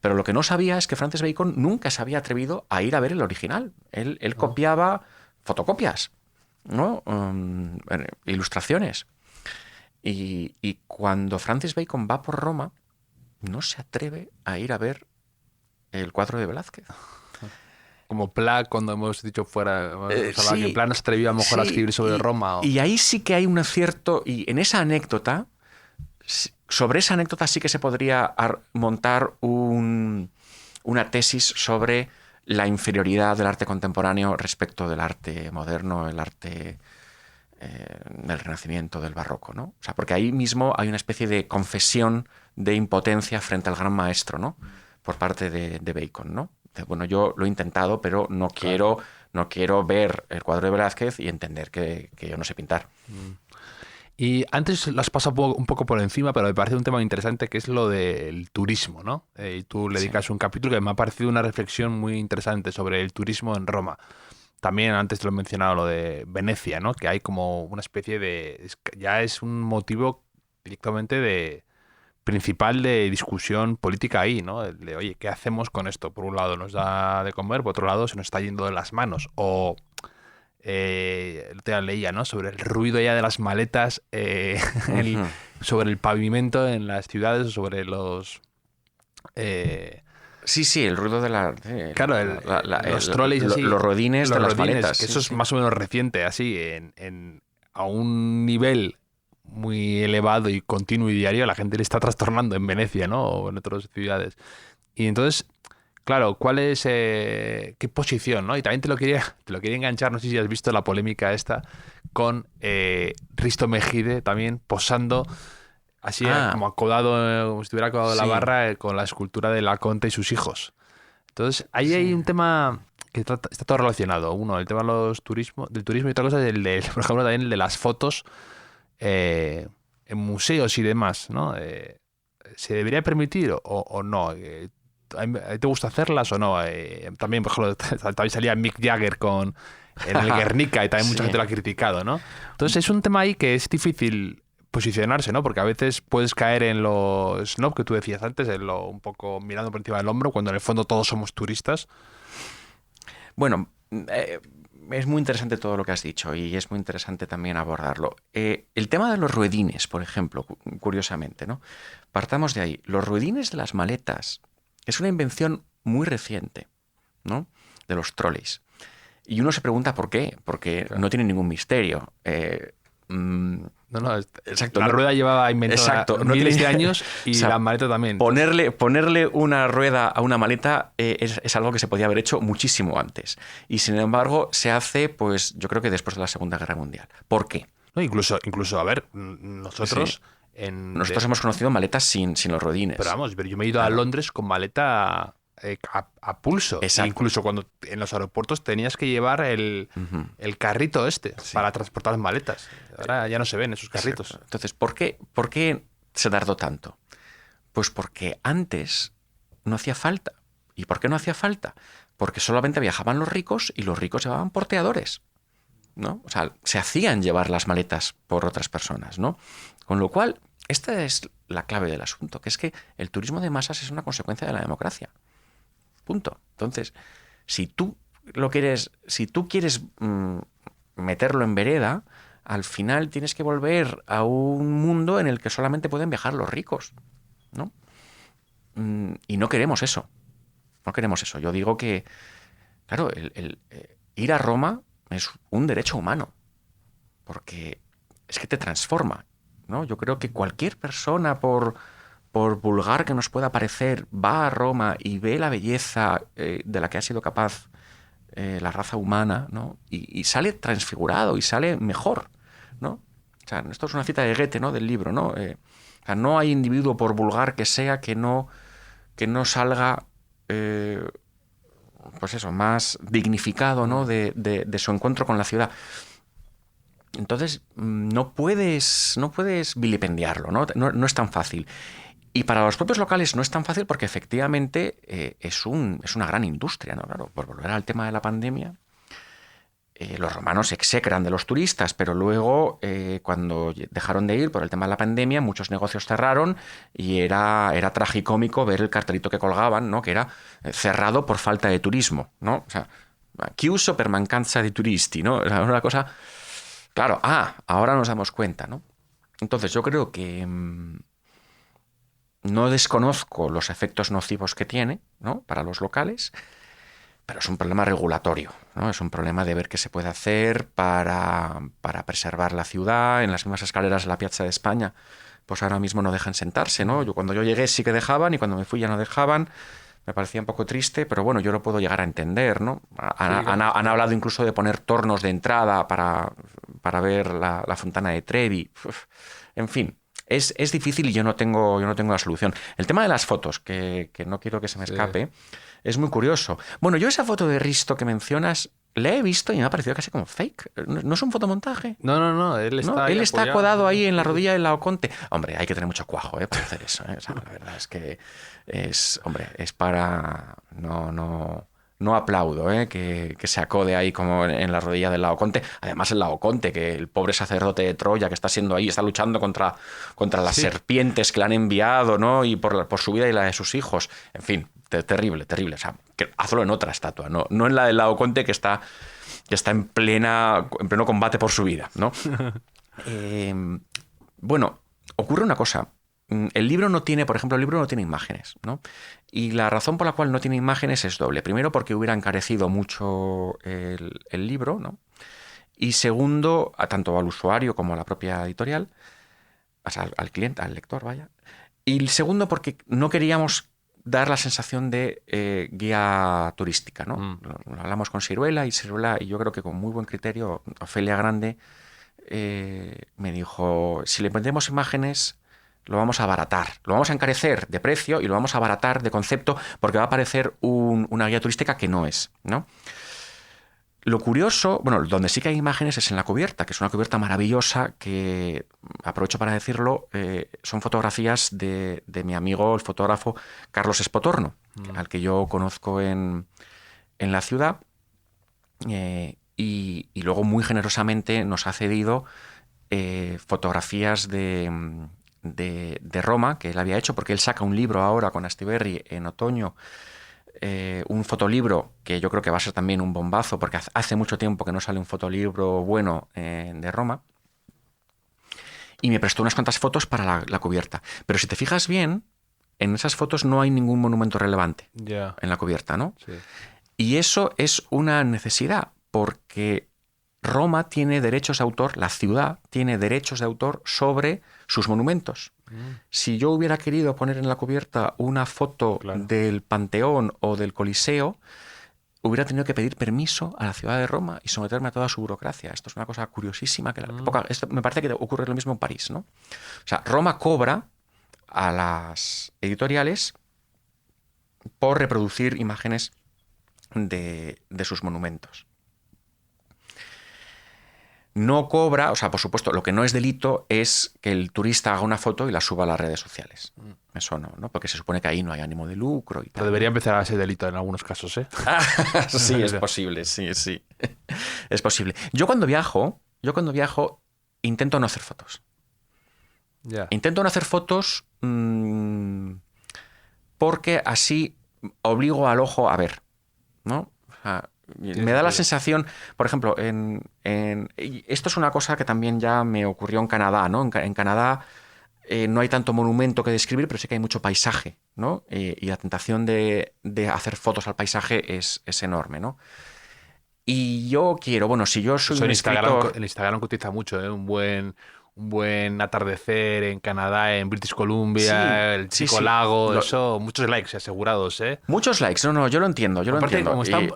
Pero lo que no sabía es que Francis Bacon nunca se había atrevido a ir a ver el original. Él copiaba fotocopias, ¿no? Ilustraciones. Y cuando Francis Bacon va por Roma, no se atreve a ir a ver el cuadro de Velázquez. Como Pla, cuando hemos dicho fuera, sí, que Pla no se atrevió a lo mejor a escribir sobre Roma. Y ahí sí que hay un acierto, y en esa anécdota, sobre esa anécdota sí que se podría montar una tesis sobre la inferioridad del arte contemporáneo respecto del arte moderno, el arte del Renacimiento, del Barroco, ¿no? O sea, porque ahí mismo hay una especie de confesión de impotencia frente al gran maestro, ¿no? Por parte de Bacon, ¿no? Bueno, yo lo he intentado, pero no quiero ver el cuadro de Velázquez y entender que yo no sé pintar. Y antes lo has pasado un poco por encima, pero me parece un tema interesante que es lo del turismo, ¿no? Y tú le dedicas un capítulo que me ha parecido una reflexión muy interesante sobre el turismo en Roma. También antes te lo he mencionado, lo de Venecia, ¿no? Que hay como una especie de... Ya es un motivo directamente principal de discusión política ahí, ¿no? De, oye, ¿qué hacemos con esto? Por un lado nos da de comer, por otro lado se nos está yendo de las manos. O te leía, ¿no? Sobre el ruido ya de las maletas, sobre el pavimento en las ciudades, sobre los... Sí, el ruido de los troleys así, los rodines de las maletas. Que eso es más o menos reciente, así, a un nivel muy elevado y continuo y diario, la gente le está trastornando en Venecia, ¿no? O en otras ciudades. Y entonces, claro, ¿cuál es qué posición, ¿no? Y también te lo quería enganchar, no sé si has visto la polémica esta con Risto Mejide también posando así como acodado, como si estuviera acodado en la Sí. barra con la escultura de Laconte y sus hijos. Entonces, ahí hay un tema que está todo relacionado. Uno, el tema de del turismo y otra cosa es el de, por ejemplo, también el de las fotos en museos y demás, ¿no? ¿Se debería permitir o no? ¿Te gusta hacerlas o no? También, por ejemplo, también salía Mick Jagger en el Guernica y también mucha Sí. gente lo ha criticado, ¿no? Entonces es un tema ahí que es difícil posicionarse, ¿no? Porque a veces puedes caer en lo snob que tú decías antes, en lo un poco mirando por encima del hombro, cuando en el fondo todos somos turistas. Bueno, es muy interesante todo lo que has dicho y es muy interesante también abordarlo. El tema de los ruedines, por ejemplo, curiosamente, ¿no? Partamos de ahí. Los ruedines de las maletas es una invención muy reciente, ¿no? De los trolleys. Y uno se pregunta por qué, porque no tiene ningún misterio. No, Exacto. La no- rueda llevaba inventada Exacto, no miles tiene- de años y O sea, la maleta también. Ponerle una rueda a una maleta es algo que se podía haber hecho muchísimo antes. Y sin embargo, se hace, pues, yo creo que después de la Segunda Guerra Mundial. ¿Por qué? No, incluso, a ver, nosotros Sí. Nosotros hemos conocido maletas sin los rodines. Pero vamos, pero yo me he ido a Claro. Londres con maleta a pulso. Exacto. Incluso cuando en los aeropuertos tenías que llevar el carrito para transportar maletas. Ahora ya no se ven esos carritos. Exacto. Entonces, ¿por qué se tardó tanto? Pues porque antes no hacía falta. ¿Y por qué no hacía falta? Porque solamente viajaban los ricos y los ricos llevaban porteadores, ¿no? O sea, se hacían llevar las maletas por otras personas, ¿no? Con lo cual, esta es la clave del asunto, que es que el turismo de masas es una consecuencia de la democracia. Punto. Entonces, si tú quieres meterlo en vereda, al final tienes que volver a un mundo en el que solamente pueden viajar los ricos, ¿no? Y no queremos eso. No queremos eso. Yo digo que, claro, ir a Roma es un derecho humano, porque es que te transforma, ¿no? Yo creo que cualquier persona, por vulgar que nos pueda parecer, va a Roma y ve la belleza de la que ha sido capaz la raza humana, ¿no? Y sale transfigurado y sale mejor, ¿no? O sea, esto es una cita de Goethe, ¿no? Del libro, ¿no? O sea, no hay individuo, por vulgar que sea, que no salga pues eso, más dignificado, ¿no? de su encuentro con la ciudad. Entonces, no puedes vilipendiarlo, ¿no? No es tan fácil. Y para los propios locales no es tan fácil porque efectivamente es una gran industria, ¿no? Claro, por volver al tema de la pandemia, los romanos se execran de los turistas, pero luego, cuando dejaron de ir por el tema de la pandemia, muchos negocios cerraron y era tragicómico ver el cartelito que colgaban, ¿no? Que era cerrado por falta de turismo, ¿no? O sea, chiuso per mancanza di turisti, ¿no? O sea, una cosa... Claro, ahora nos damos cuenta, ¿no? Entonces yo creo que no desconozco los efectos nocivos que tiene, ¿no? Para los locales, pero es un problema regulatorio, ¿no? Es un problema de ver qué se puede hacer para preservar la ciudad. En las mismas escaleras de la Piazza de España, pues ahora mismo no dejan sentarse, ¿no? Cuando yo llegué sí que dejaban y cuando me fui ya no dejaban. Me parecía un poco triste, pero bueno, yo lo puedo llegar a entender, ¿no? Han hablado incluso de poner tornos de entrada para ver la Fontana de Trevi. Uf, en fin, es difícil y yo no tengo la solución. El tema de las fotos, que no quiero que se me escape, es muy curioso. Bueno, yo esa foto de Risto que mencionas la he visto y me ha parecido casi como fake. ¿No es un fotomontaje? No, él está Él está apoyado. acodado ahí en la rodilla del Laoconte. Hombre, hay que tener mucho cuajo para hacer eso. O sea, la verdad es que es para... No aplaudo que se acode ahí como en la rodilla del Laoconte. Además, el Laoconte, que el pobre sacerdote de Troya que está siendo ahí, está luchando contra las serpientes que le han enviado, ¿no? Y por su vida y la de sus hijos. En fin, terrible. O sea, hazlo en otra estatua, no en la del Laoconte que está en pleno combate por su vida, ¿no? Bueno, ocurre una cosa. El libro no tiene imágenes, ¿no? Y la razón por la cual no tiene imágenes es doble. Primero, porque hubiera encarecido mucho el libro, ¿no? Y segundo, tanto al usuario como a la propia editorial, o sea, al cliente, al lector, vaya. Y el segundo, porque no queríamos dar la sensación de guía turística, ¿no? Lo hablamos con Siruela, y yo creo que con muy buen criterio, Ofelia Grande me dijo, si le ponemos imágenes, lo vamos a abaratar, lo vamos a encarecer de precio y lo vamos a abaratar de concepto, porque va a parecer una guía turística que no es, ¿no? Lo curioso, bueno, donde sí que hay imágenes es en la cubierta, que es una cubierta maravillosa que, aprovecho para decirlo, son fotografías de mi amigo, el fotógrafo Carlos Espotorno, al que yo conozco en la ciudad, y luego muy generosamente nos ha cedido fotografías de Roma, que él había hecho, porque él saca un libro ahora con Astiberri en otoño, un fotolibro que yo creo que va a ser también un bombazo, porque hace mucho tiempo que no sale un fotolibro bueno de Roma, y me prestó unas cuantas fotos para la cubierta. Pero si te fijas bien, en esas fotos no hay ningún monumento relevante en la cubierta, ¿no? Sí. Y eso es una necesidad, porque Roma tiene derechos de autor, la ciudad tiene derechos de autor sobre sus monumentos. Si yo hubiera querido poner en la cubierta una foto del Panteón o del Coliseo, hubiera tenido que pedir permiso a la ciudad de Roma y someterme a toda su burocracia. Esto es una cosa curiosísima. Esto me parece que ocurre lo mismo en París, ¿no? O sea, Roma cobra a las editoriales por reproducir imágenes de sus monumentos. No cobra, o sea, por supuesto, lo que no es delito es que el turista haga una foto y la suba a las redes sociales. Eso no, porque se supone que ahí no hay ánimo de lucro y tal. Pero debería empezar a ser delito en algunos casos, ¿eh? Sí, es posible, sí. Es posible. Yo cuando viajo intento no hacer fotos. Ya. Intento no hacer fotos porque así obligo al ojo a ver, ¿no? O sea, me da la sensación, por ejemplo, y esto es una cosa que también ya me ocurrió en Canadá, ¿no? En Canadá no hay tanto monumento que describir, pero sí que hay mucho paisaje, ¿no? Y la tentación de hacer fotos al paisaje es enorme, ¿no? Y yo quiero, bueno, si yo soy un escritor... En Instagram utiliza mucho, ¿eh? Un buen atardecer en Canadá, en British Columbia, el Chico Lago, eso, muchos likes asegurados, ¿eh? Muchos likes, no, yo lo entiendo, Aparte,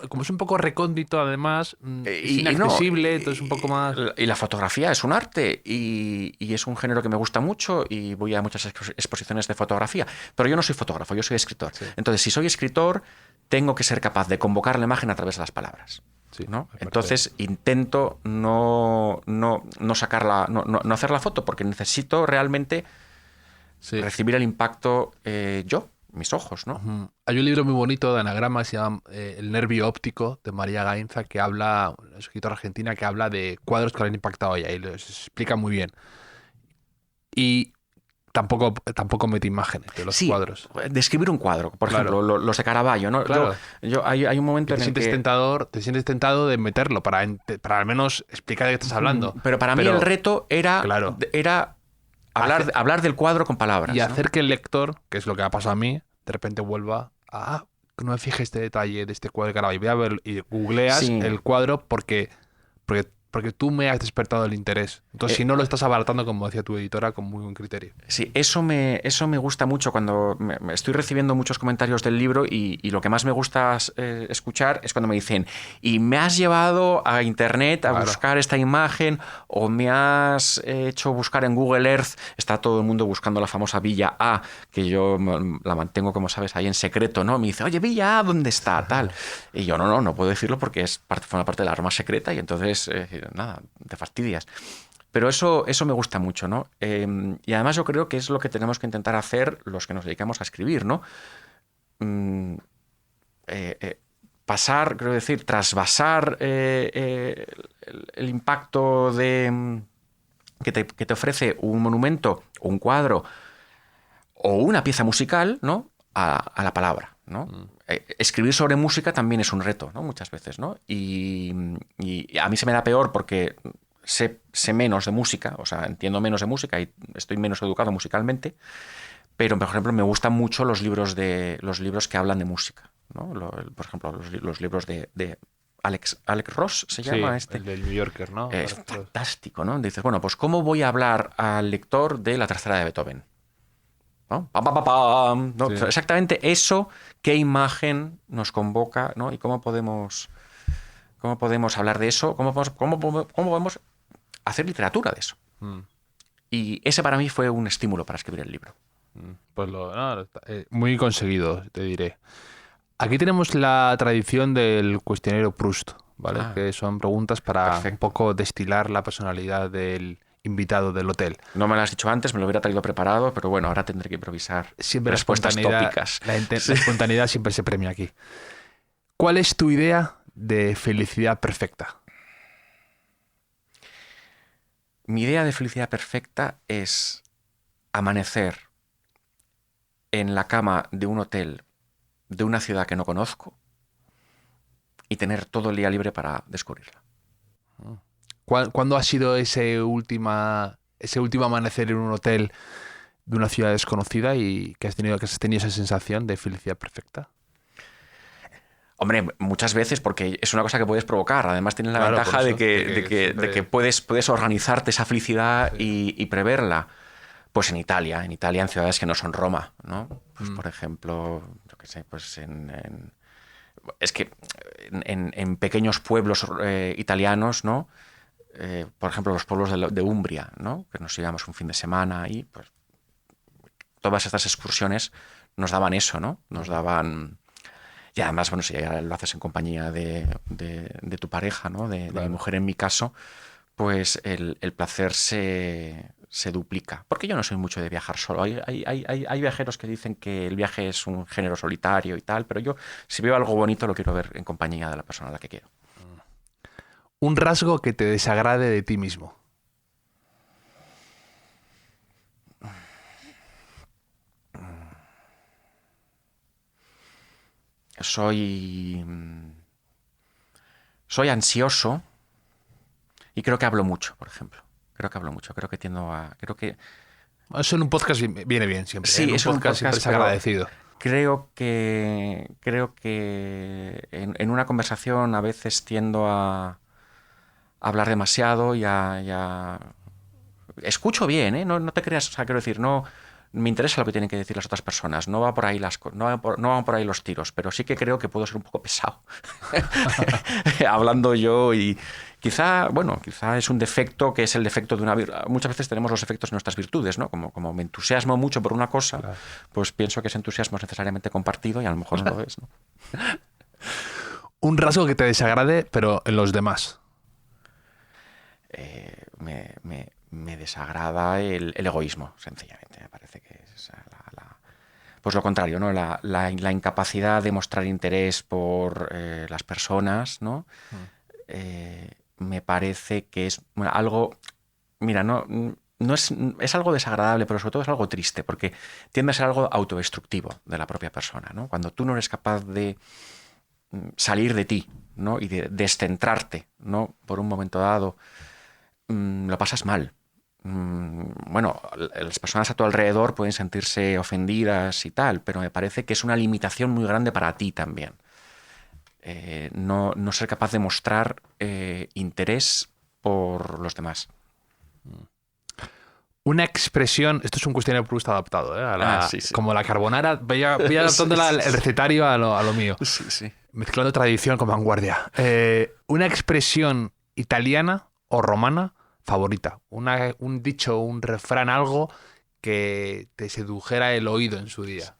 como es un poco recóndito, además, es inaccesible, entonces un poco más... Y la fotografía es un arte y es un género que me gusta mucho y voy a muchas exposiciones de fotografía, pero yo no soy fotógrafo, yo soy escritor. Sí. Entonces, si soy escritor, tengo que ser capaz de convocar la imagen a través de las palabras. Sí, ¿no? Entonces intento no sacarla, no hacer la foto, porque necesito realmente recibir el impacto mis ojos, ¿no? Hay un libro muy bonito de anagrama que se llama El nervio óptico, de María Gainza, que habla, una escritora argentina, que habla de cuadros que le han impactado a ella y lo explica muy bien. Y tampoco mete imágenes de los cuadros. Describir un cuadro, por ejemplo, los de Caravaggio, ¿no? Claro. Hay un momento en el que... Te sientes tentado de meterlo para al menos explicar de qué estás hablando. Pero para mí el reto era hablar del cuadro con palabras. Y hacer que el lector, que es lo que ha pasado a mí, de repente vuelva a... no me fijé este detalle de este cuadro de Caravaggio. Voy a ver, y googleas el cuadro porque tú me has despertado el interés. Entonces, si no lo estás abaratando, como decía tu editora, con muy buen criterio. Sí, eso me gusta mucho cuando estoy recibiendo muchos comentarios del libro y lo que más me gusta escuchar es cuando me dicen, y me has llevado a internet a buscar esta imagen, o me has hecho buscar en Google Earth. Está todo el mundo buscando la famosa Villa A, que yo la mantengo, como sabes, ahí en secreto, ¿no? Me dice, oye, Villa A, ¿dónde está? Tal. Y yo, no puedo decirlo porque forma parte de la arma secreta y entonces... nada, te fastidias. Pero eso me gusta mucho, ¿no? Y además yo creo que es lo que tenemos que intentar hacer los que nos dedicamos a escribir, ¿no? Trasvasar el impacto que te ofrece un monumento, un cuadro o una pieza musical, ¿no? A la palabra, ¿no? Escribir sobre música también es un reto, ¿no? Muchas veces, ¿no? Y a mí se me da peor porque sé menos de música, o sea, entiendo menos de música y estoy menos educado musicalmente, pero, por ejemplo, me gustan mucho los libros que hablan de música, ¿no? Por ejemplo, los libros de Alex Ross se llama el del New Yorker, ¿no? Es fantástico, ¿no? Dices, bueno, pues ¿cómo voy a hablar al lector de la tercera de Beethoven? ¿No? ¡Pam, pam, pam, pam! ¿No? Sí. Exactamente eso, qué imagen nos convoca, ¿no? Y cómo podemos hablar de eso, cómo podemos hacer literatura de eso. Mm. Y ese para mí fue un estímulo para escribir el libro. Pues muy conseguido, te diré. Aquí tenemos la tradición del cuestionario Proust, ¿vale? Que son preguntas para perfecto. un poco destilar la personalidad del invitado del hotel. No me lo has dicho antes, me lo hubiera traído preparado, pero bueno, ahora tendré que improvisar Siempre respuestas tópicas. La espontaneidad siempre se premia aquí. ¿Cuál es tu idea de felicidad perfecta? Mi idea de felicidad perfecta es amanecer en la cama de un hotel de una ciudad que no conozco y tener todo el día libre para descubrirla. ¿Cuándo ha sido ese último amanecer en un hotel de una ciudad desconocida y que has tenido esa sensación de felicidad perfecta? Hombre, muchas veces, porque es una cosa que puedes provocar. Además tienes la ventaja de que puedes organizarte esa felicidad y preverla. Pues en Italia, en ciudades que no son Roma, ¿no? Pues por ejemplo, yo qué sé, pues en pequeños pueblos italianos, ¿no? Por ejemplo, los pueblos de Umbria, ¿no? Que nos íbamos un fin de semana y pues todas estas excursiones nos daban eso, ¿no? Nos daban... Y además, bueno, si ya lo haces en compañía de tu pareja, ¿no? De mi mujer en mi caso, pues el placer se duplica. Porque yo no soy mucho de viajar solo. Hay viajeros que dicen que el viaje es un género solitario y tal, pero yo, si veo algo bonito, lo quiero ver en compañía de la persona a la que quiero. Un rasgo que te desagrade de ti mismo. Soy ansioso y creo que hablo mucho, por ejemplo. Creo que tiendo a... Eso en un podcast viene bien siempre. Sí, en es un podcast siempre es agradecido. Creo que en una conversación a veces tiendo a hablar demasiado y a... Escucho bien, ¿eh? No te creas, o sea, quiero decir, no... Me interesa lo que tienen que decir las otras personas. No va por ahí no van por ahí los tiros, pero sí que creo que puedo ser un poco pesado hablando yo y quizá es un defecto que es el defecto de una virtud. Muchas veces tenemos los efectos de nuestras virtudes, ¿no? Como me entusiasmo mucho por una cosa, claro, pues pienso que ese entusiasmo es necesariamente compartido y a lo mejor no lo es, ¿no? Un rasgo que te desagrade, pero en los demás. Me desagrada el egoísmo, sencillamente. Me parece que es pues lo contrario, ¿no? La incapacidad de mostrar interés por las personas, ¿no? Me parece que es algo... Mira, no es algo desagradable, pero sobre todo es algo triste, porque tiende a ser algo autodestructivo de la propia persona, ¿no? Cuando tú no eres capaz de salir de ti, ¿no? Y de descentrarte, ¿no? Por un momento dado, lo pasas mal. Bueno, las personas a tu alrededor pueden sentirse ofendidas y tal, pero me parece que es una limitación muy grande para ti también. No ser capaz de mostrar interés por los demás. Una expresión, esto es un cuestionario Proust adaptado, ¿eh? Sí. Como la carbonara, voy adaptando el recetario a lo mío. Sí. Mezclando tradición con vanguardia. Una expresión italiana o romana favorita. Un dicho, un refrán, algo que te sedujera el oído en su día.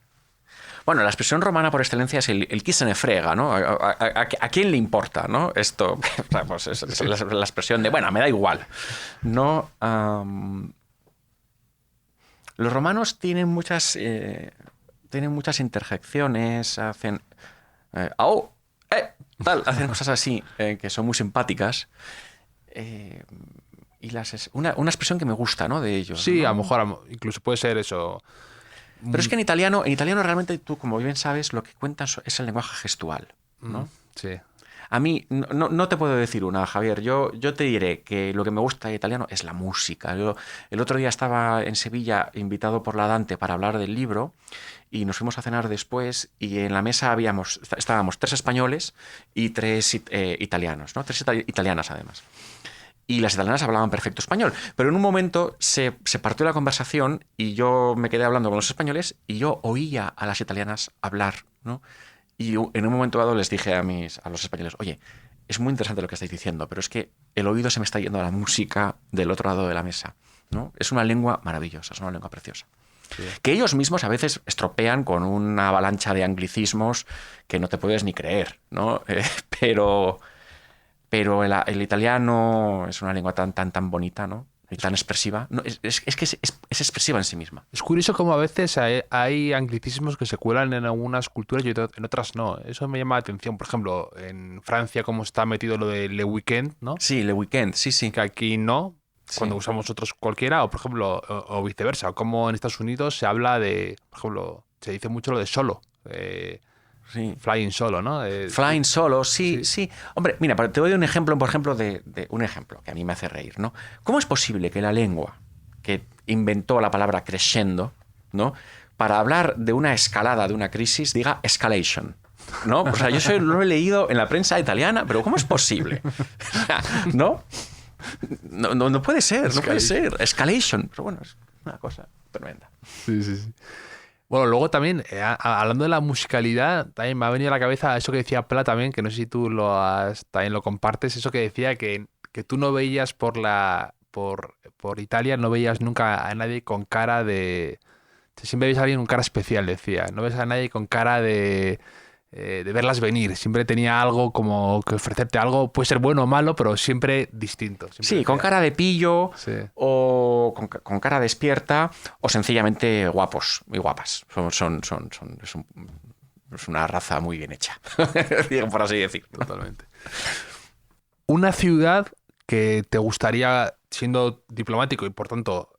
Bueno, la expresión romana por excelencia es el qui se ne frega, ¿no? ¿A quién le importa, no? Esto, pues es la expresión de, bueno, me da igual. No, los romanos tienen muchas interjecciones, hacen... hacen cosas así que son muy simpáticas. Y una expresión que me gusta, ¿no? De ellos. Sí, ¿no? a lo mejor incluso puede ser eso. Pero es que en italiano realmente tú, como bien sabes, lo que cuentas es el lenguaje gestual, ¿no? Sí. A mí no te puedo decir una, Javier. Yo te diré que lo que me gusta de italiano es la música. Yo el otro día estaba en Sevilla invitado por la Dante para hablar del libro y nos fuimos a cenar después y en la mesa estábamos 3 españoles y 3 italianos, ¿no? 3 italianas además. Y las italianas hablaban perfecto español. Pero en un momento se partió la conversación y yo me quedé hablando con los españoles y yo oía a las italianas hablar, ¿no? Y en un momento dado les dije a los españoles, oye, es muy interesante lo que estáis diciendo, pero es que el oído se me está yendo a la música del otro lado de la mesa, ¿no? Es una lengua maravillosa, es una lengua preciosa. Sí. Que ellos mismos a veces estropean con una avalancha de anglicismos que no te puedes ni creer, ¿no? Pero el italiano es una lengua tan bonita, ¿no? Y tan expresiva. No, es que es expresiva en sí misma. Es curioso cómo a veces hay anglicismos que se cuelan en algunas culturas y en otras no. Eso me llama la atención. Por ejemplo, en Francia, cómo está metido lo de le weekend, ¿no? Sí, le weekend, sí. Que aquí no, cuando usamos nosotros cualquiera, o por ejemplo, o viceversa. O como en Estados Unidos se habla de, por ejemplo, se dice mucho lo de solo. Sí. Flying solo, ¿no? Flying solo, sí. Hombre, mira, te doy un ejemplo, por ejemplo, de un ejemplo que a mí me hace reír, ¿no? ¿Cómo es posible que la lengua que inventó la palabra crescendo, ¿no? Para hablar de una escalada, de una crisis, diga escalation, ¿no? O sea, yo lo he leído en la prensa italiana, pero ¿cómo es posible? ¿No? No puede ser, no puede ser. Escalation. Pero bueno, es una cosa tremenda. Sí. Bueno, luego también, hablando de la musicalidad, también me ha venido a la cabeza eso que decía Pla también, que no sé si tú también lo compartes, eso que decía que tú no veías por Italia, no veías nunca a nadie con cara de... Siempre veías a alguien con cara especial, decía. No ves a nadie con cara de verlas venir. Siempre tenía algo como que ofrecerte algo, puede ser bueno o malo, pero siempre distinto. Siempre sí, con cara de pillo, sí. O con cara despierta, o sencillamente guapos y guapas. Es una raza muy bien hecha, por así decir. Totalmente. Una ciudad que te gustaría, siendo diplomático y por tanto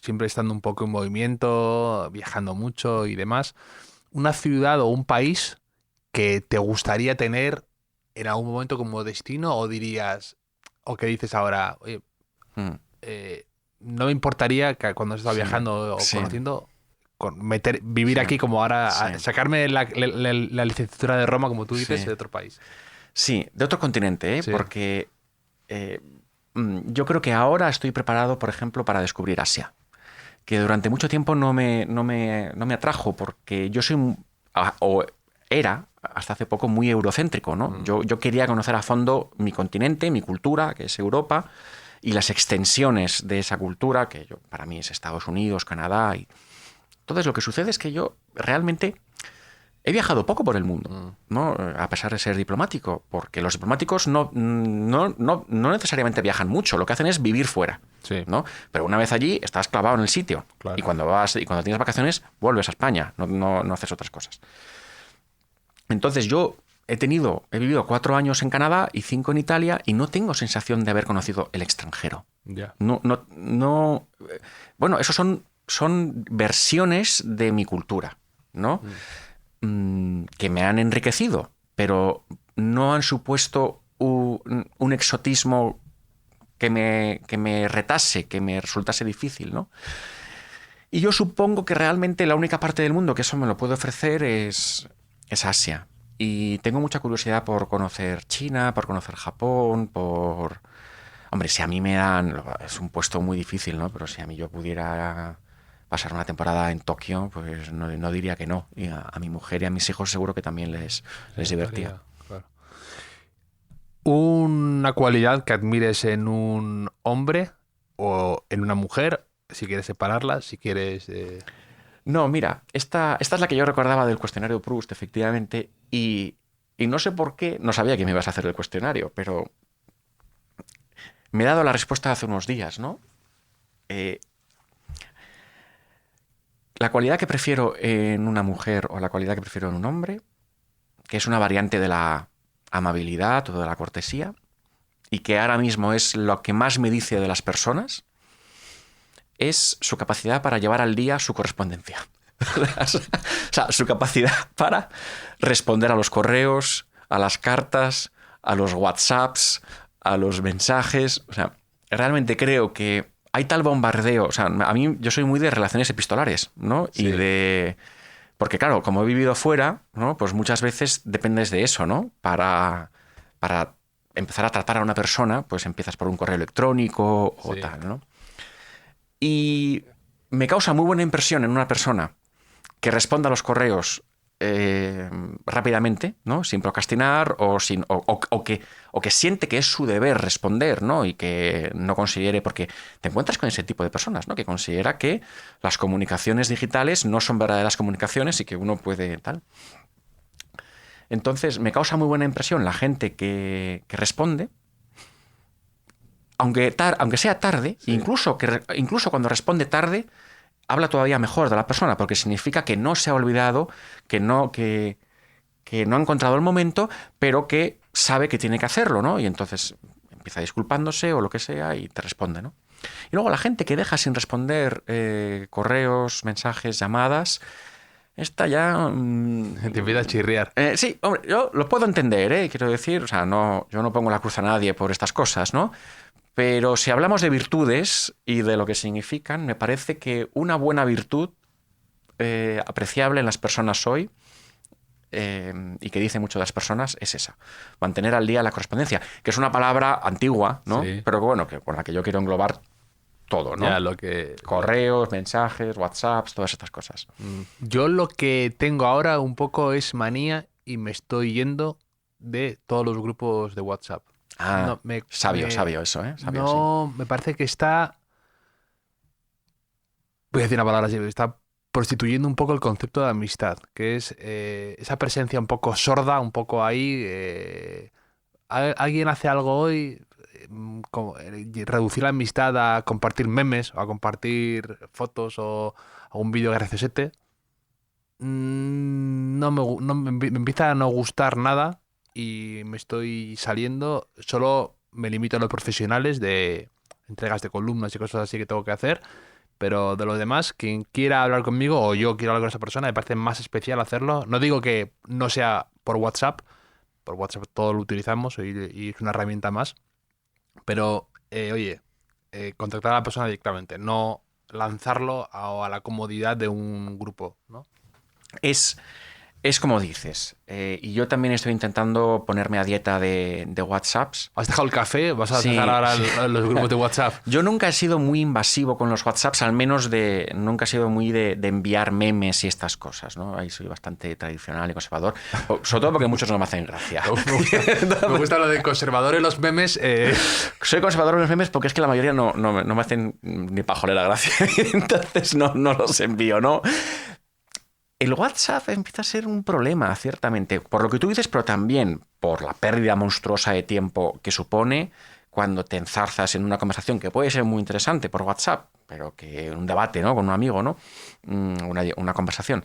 siempre estando un poco en movimiento, viajando mucho y demás, una ciudad o un país que te gustaría tener en algún momento como destino, o dirías, o que dices ahora, oye, no me importaría que cuando estaba viajando o conociendo, vivir aquí como ahora, sacarme la licenciatura de Roma, como tú dices, de otro país. Sí, de otro continente, porque yo creo que ahora estoy preparado, por ejemplo, para descubrir Asia, que durante mucho tiempo no me atrajo, porque yo soy, o era, hasta hace poco, muy eurocéntrico, ¿no? Yo quería conocer a fondo mi continente, mi cultura, que es Europa, y las extensiones de esa cultura, que para mí es Estados Unidos, Canadá. Y... Entonces, lo que sucede es que yo realmente he viajado poco por el mundo, ¿no? A pesar de ser diplomático, porque los diplomáticos no necesariamente viajan mucho, lo que hacen es vivir fuera, ¿no? Pero una vez allí estás clavado en el sitio, claro. Y cuando tienes vacaciones vuelves a España, no haces otras cosas. Entonces yo he vivido 4 años en Canadá y 5 en Italia y no tengo sensación de haber conocido el extranjero. Yeah. No. Bueno, esos son versiones de mi cultura, ¿no? Que me han enriquecido, pero no han supuesto un exotismo que me retase, que me resultase difícil, ¿no? Y yo supongo que realmente la única parte del mundo que eso me lo puede ofrecer es Asia. Y tengo mucha curiosidad por conocer China, por conocer Japón, Hombre, si a mí me dan... Es un puesto muy difícil, ¿no? Pero si a mí yo pudiera pasar una temporada en Tokio, pues no diría que no. Y a mi mujer y a mis hijos seguro que también les divertía. Claro. ¿Una cualidad que admires en un hombre o en una mujer? Si quieres separarlas, si quieres... No, mira, esta es la que yo recordaba del cuestionario Proust, efectivamente, y no sé por qué, no sabía que me ibas a hacer el cuestionario, pero me he dado la respuesta hace unos días, ¿no? La cualidad que prefiero en una mujer o la cualidad que prefiero en un hombre, que es una variante de la amabilidad o de la cortesía, y que ahora mismo es lo que más me dice de las personas, es su capacidad para llevar al día su correspondencia. O sea, su capacidad para responder a los correos, a las cartas, a los WhatsApps, a los mensajes. O sea, realmente creo que hay tal bombardeo. O sea, a mí yo soy muy de relaciones epistolares, ¿no? Sí. Y de... Porque claro, como he vivido fuera, ¿no? Pues muchas veces dependes de eso, ¿no? Para empezar a tratar a una persona, pues empiezas por un correo electrónico o Sí. tal, ¿no? Y me causa muy buena impresión en una persona que responda a los correos rápidamente, ¿no? Sin procrastinar o que siente que es su deber responder, ¿no? Y que no considere, porque te encuentras con ese tipo de personas, ¿no? Que considera que las comunicaciones digitales no son verdaderas comunicaciones y que uno puede tal. Entonces, me causa muy buena impresión la gente que responde, aunque sea tarde, Sí. incluso cuando responde tarde, habla todavía mejor de la persona, porque significa que no se ha olvidado, que no ha encontrado el momento, pero que sabe que tiene que hacerlo, ¿no? Y entonces empieza disculpándose o lo que sea y te responde, ¿no? Y luego la gente que deja sin responder correos, mensajes, llamadas, esta ya... Te empieza a chirriar. Sí, hombre, yo lo puedo entender, quiero decir, o sea, yo no pongo la cruz a nadie por estas cosas, ¿no? Pero si hablamos de virtudes y de lo que significan, me parece que una buena virtud apreciable en las personas hoy y que dice mucho de las personas es esa, mantener al día la correspondencia, que es una palabra antigua, ¿no? Sí. Pero bueno, con la que yo quiero englobar todo, ¿no? Ya, lo que... Correos, mensajes, WhatsApps, todas estas cosas. Yo lo que tengo ahora un poco es manía y me estoy yendo de todos los grupos de WhatsApp. Ah, No, sabio eso, ¿eh? Sabio, no, me parece que está... Voy a decir una palabra así, está prostituyendo un poco el concepto de amistad, que es esa presencia un poco sorda, un poco ahí. Alguien hace algo hoy, reducir la amistad a compartir memes o a compartir fotos o a un vídeo graciosete. Me empieza a no gustar nada y me estoy saliendo. Solo me limito a los profesionales de entregas de columnas y cosas así que tengo que hacer. Pero de los demás, quien quiera hablar conmigo o yo quiero hablar con esa persona, me parece más especial hacerlo. No digo que no sea por WhatsApp todos lo utilizamos y es una herramienta más. Pero, oye, contactar a la persona directamente, no lanzarlo a la comodidad de un grupo, ¿no? Es como dices. Y yo también estoy intentando ponerme a dieta de WhatsApps. ¿Has dejado el café? ¿Vas a Sí, dejar ahora sí. los grupos de WhatsApp? Yo nunca he sido muy invasivo con los WhatsApps, al menos nunca he sido muy de enviar memes y estas cosas, ¿no? Ahí soy bastante tradicional y conservador, sobre todo porque muchos no me hacen gracia. Me gusta lo de conservador en los memes. Soy conservador en los memes porque es que la mayoría no me hacen ni pajolera gracia, entonces no los envío, ¿no? El WhatsApp empieza a ser un problema, ciertamente, por lo que tú dices, pero también por la pérdida monstruosa de tiempo que supone cuando te enzarzas en una conversación que puede ser muy interesante por WhatsApp, pero que un debate, ¿no? Con un amigo, ¿no? Una conversación.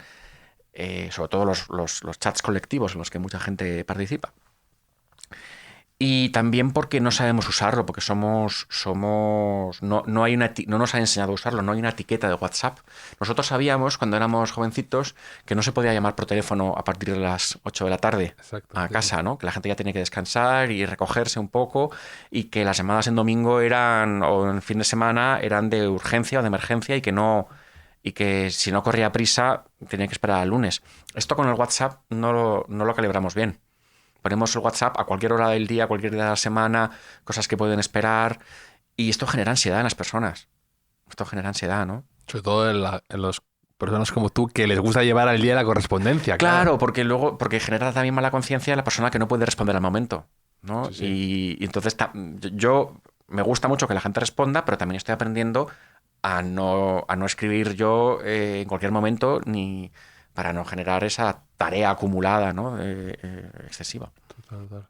Sobre todo los chats colectivos en los que mucha gente participa. Y también porque no sabemos usarlo, porque no nos han enseñado a usarlo, no hay una etiqueta de WhatsApp. Nosotros sabíamos cuando éramos jovencitos que no se podía llamar por teléfono a partir de las 8 de la tarde. Exacto, A sí. casa, ¿no? Que la gente ya tiene que descansar y recogerse un poco y que las llamadas en domingo o en fin de semana eran de urgencia o de emergencia y que si no corría prisa tenía que esperar al lunes. Esto con el WhatsApp no lo calibramos bien. Ponemos el WhatsApp a cualquier hora del día, a cualquier día de la semana, cosas que pueden esperar. Y esto genera ansiedad en las personas. Esto genera ansiedad, ¿no? Sobre todo en los personas como tú que les gusta llevar al día la correspondencia. Claro, porque genera también mala conciencia en la persona que no puede responder al momento, ¿no? Sí, sí. Y entonces yo me gusta mucho que la gente responda, pero también estoy aprendiendo a no escribir yo en cualquier momento ni para no generar esa tarea acumulada, ¿no? Excesiva. Total.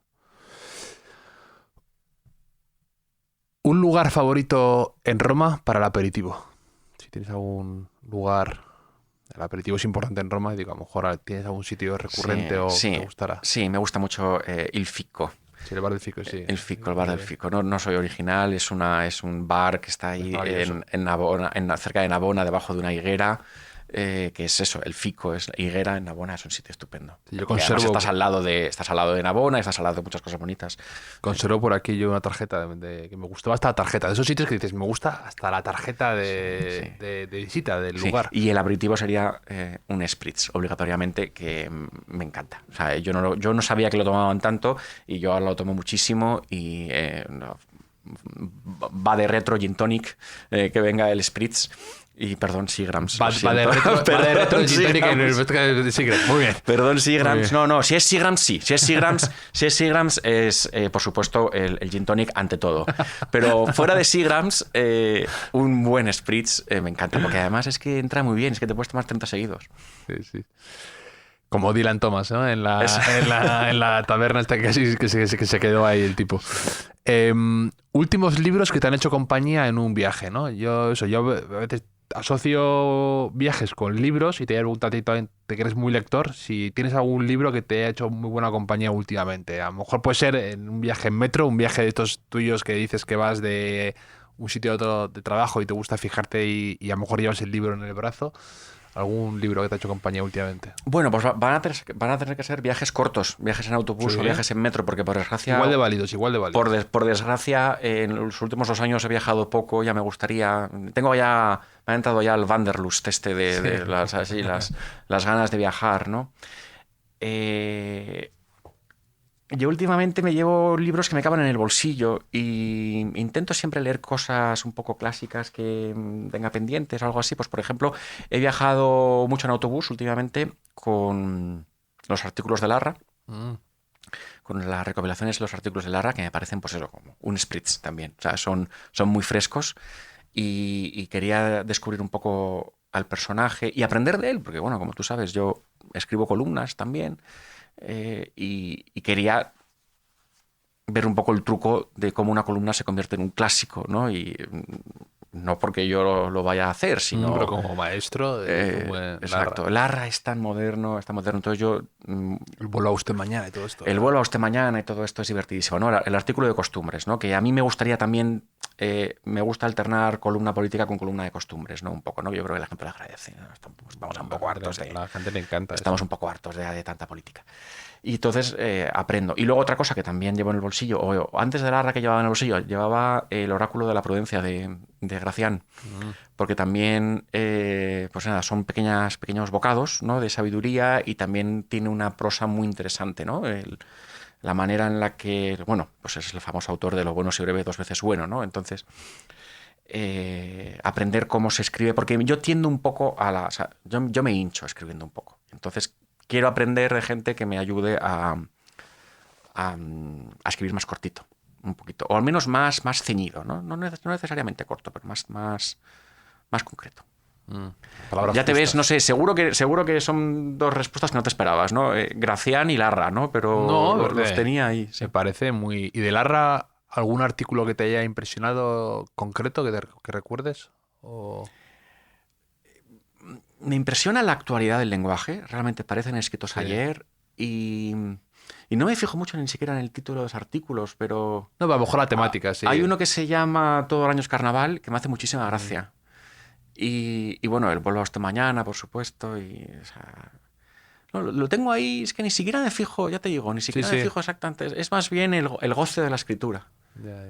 ¿Un lugar favorito en Roma para el aperitivo? Si tienes algún lugar... El aperitivo es importante en Roma, digo, a lo mejor tienes algún sitio recurrente Sí, que te gustará. Sí, me gusta mucho Il Ficco. Sí, el bar del Fico, sí. El bar del Fico. No soy original, es un bar que está ahí cerca de Navona, debajo de una higuera. que es eso, el Fico, es Higuera en Navona, es un sitio estupendo. Sí, yo Porque conservo... además estás al lado de Navona, estás al lado de muchas cosas bonitas. Conservo por aquí yo una tarjeta que me gustó hasta la tarjeta. De esos sitios que dices, me gusta hasta la tarjeta de visita del lugar. Y el aperitivo sería un Spritz, obligatoriamente, que me encanta. O sea, yo no sabía que lo tomaban tanto y yo ahora lo tomo muchísimo y va de retro gin tonic que venga el Spritz. Y perdón, Seagrams. Va de retro gin tonic en el de Seagrams. Muy bien. Perdón, Seagrams. No, si es Seagrams, sí. Si es Seagrams es, por supuesto, el gin tonic ante todo. Pero fuera de Seagrams, un buen Spritz me encanta, porque además es que entra muy bien, es que te puedes tomar 30 seguidos. Sí. Como Dylan Thomas, ¿no? En la taberna esta que se quedó ahí el tipo. Últimos libros que te han hecho compañía en un viaje, ¿no? Yo a veces asocio viajes con libros y te voy a preguntar a ti también, te que eres muy lector, si tienes algún libro que te haya hecho muy buena compañía últimamente. A lo mejor puede ser en un viaje en metro, un viaje de estos tuyos que dices que vas de un sitio a otro de trabajo y te gusta fijarte y a lo mejor llevas el libro en el brazo. ¿Algún libro que te ha hecho compañía últimamente? Bueno, pues van a tener que ser viajes cortos, viajes en autobús o viajes en metro, porque por desgracia... Igual de válidos. Por desgracia, en los últimos 2 años he viajado poco, ya me gustaría... Me ha entrado ya el Wanderlust de las ganas de viajar, ¿no? Yo últimamente me llevo libros que me caben en el bolsillo y intento siempre leer cosas un poco clásicas que tenga pendientes o algo así. Pues, por ejemplo, he viajado mucho en autobús últimamente con los artículos de Larra, con las recopilaciones de los artículos de Larra, que me parecen, pues eso, como un Spritz también. O sea, son muy frescos y quería descubrir un poco al personaje y aprender de él, porque, bueno, como tú sabes, yo escribo columnas también. Y quería ver un poco el truco de cómo una columna se convierte en un clásico, ¿no? Y no porque yo lo vaya a hacer, sino... Pero como maestro de exacto. Larra es tan moderno. Entonces yo... El vuelo a usted mañana y todo esto. El vuelo a usted mañana y todo esto es divertidísimo, ¿no? El artículo de costumbres, ¿no? Que a mí me gustaría también... me gusta alternar columna política con columna de costumbres, ¿no? Un poco, ¿no? Yo creo que la gente lo agradece, ¿no? Estamos un poco hartos de... La gente le encanta. Estamos un poco hartos de tanta política. Y entonces aprendo. Y luego otra cosa que también llevo en el bolsillo, o antes de Larra que llevaba en el bolsillo, llevaba el oráculo de la prudencia de Gracián. Porque también, pues nada, son pequeños bocados, ¿no? De sabiduría y también tiene una prosa muy interesante, ¿no? La manera en la que, bueno, pues es el famoso autor de Lo bueno si breve 2 veces bueno, ¿no? Entonces, aprender cómo se escribe, porque yo tiendo un poco o sea, yo me hincho escribiendo un poco. Entonces, quiero aprender de gente que me ayude a escribir más cortito, un poquito, o al menos más ceñido, ¿no? No necesariamente corto, pero más concreto. Ya te ves, no sé, seguro que son 2 respuestas que no te esperabas, ¿no? Gracián y Larra, ¿no? Pero los tenía ahí. Sí. Me parece muy... ¿Y de Larra algún artículo que te haya impresionado concreto que recuerdes? ¿O... Me impresiona la actualidad del lenguaje. Realmente parecen escritos ayer y no me fijo mucho ni siquiera en el título de los artículos, pero... No, a lo mejor la temática, sí. Hay uno que se llama Todo el año es carnaval, que me hace muchísima gracia. Y bueno, el vuelo a usted mañana, por supuesto. Y, o sea, no, lo tengo ahí, es que ni siquiera me fijo, ya te digo, ni siquiera me fijo exactamente. Es más bien el goce de la escritura. Ya.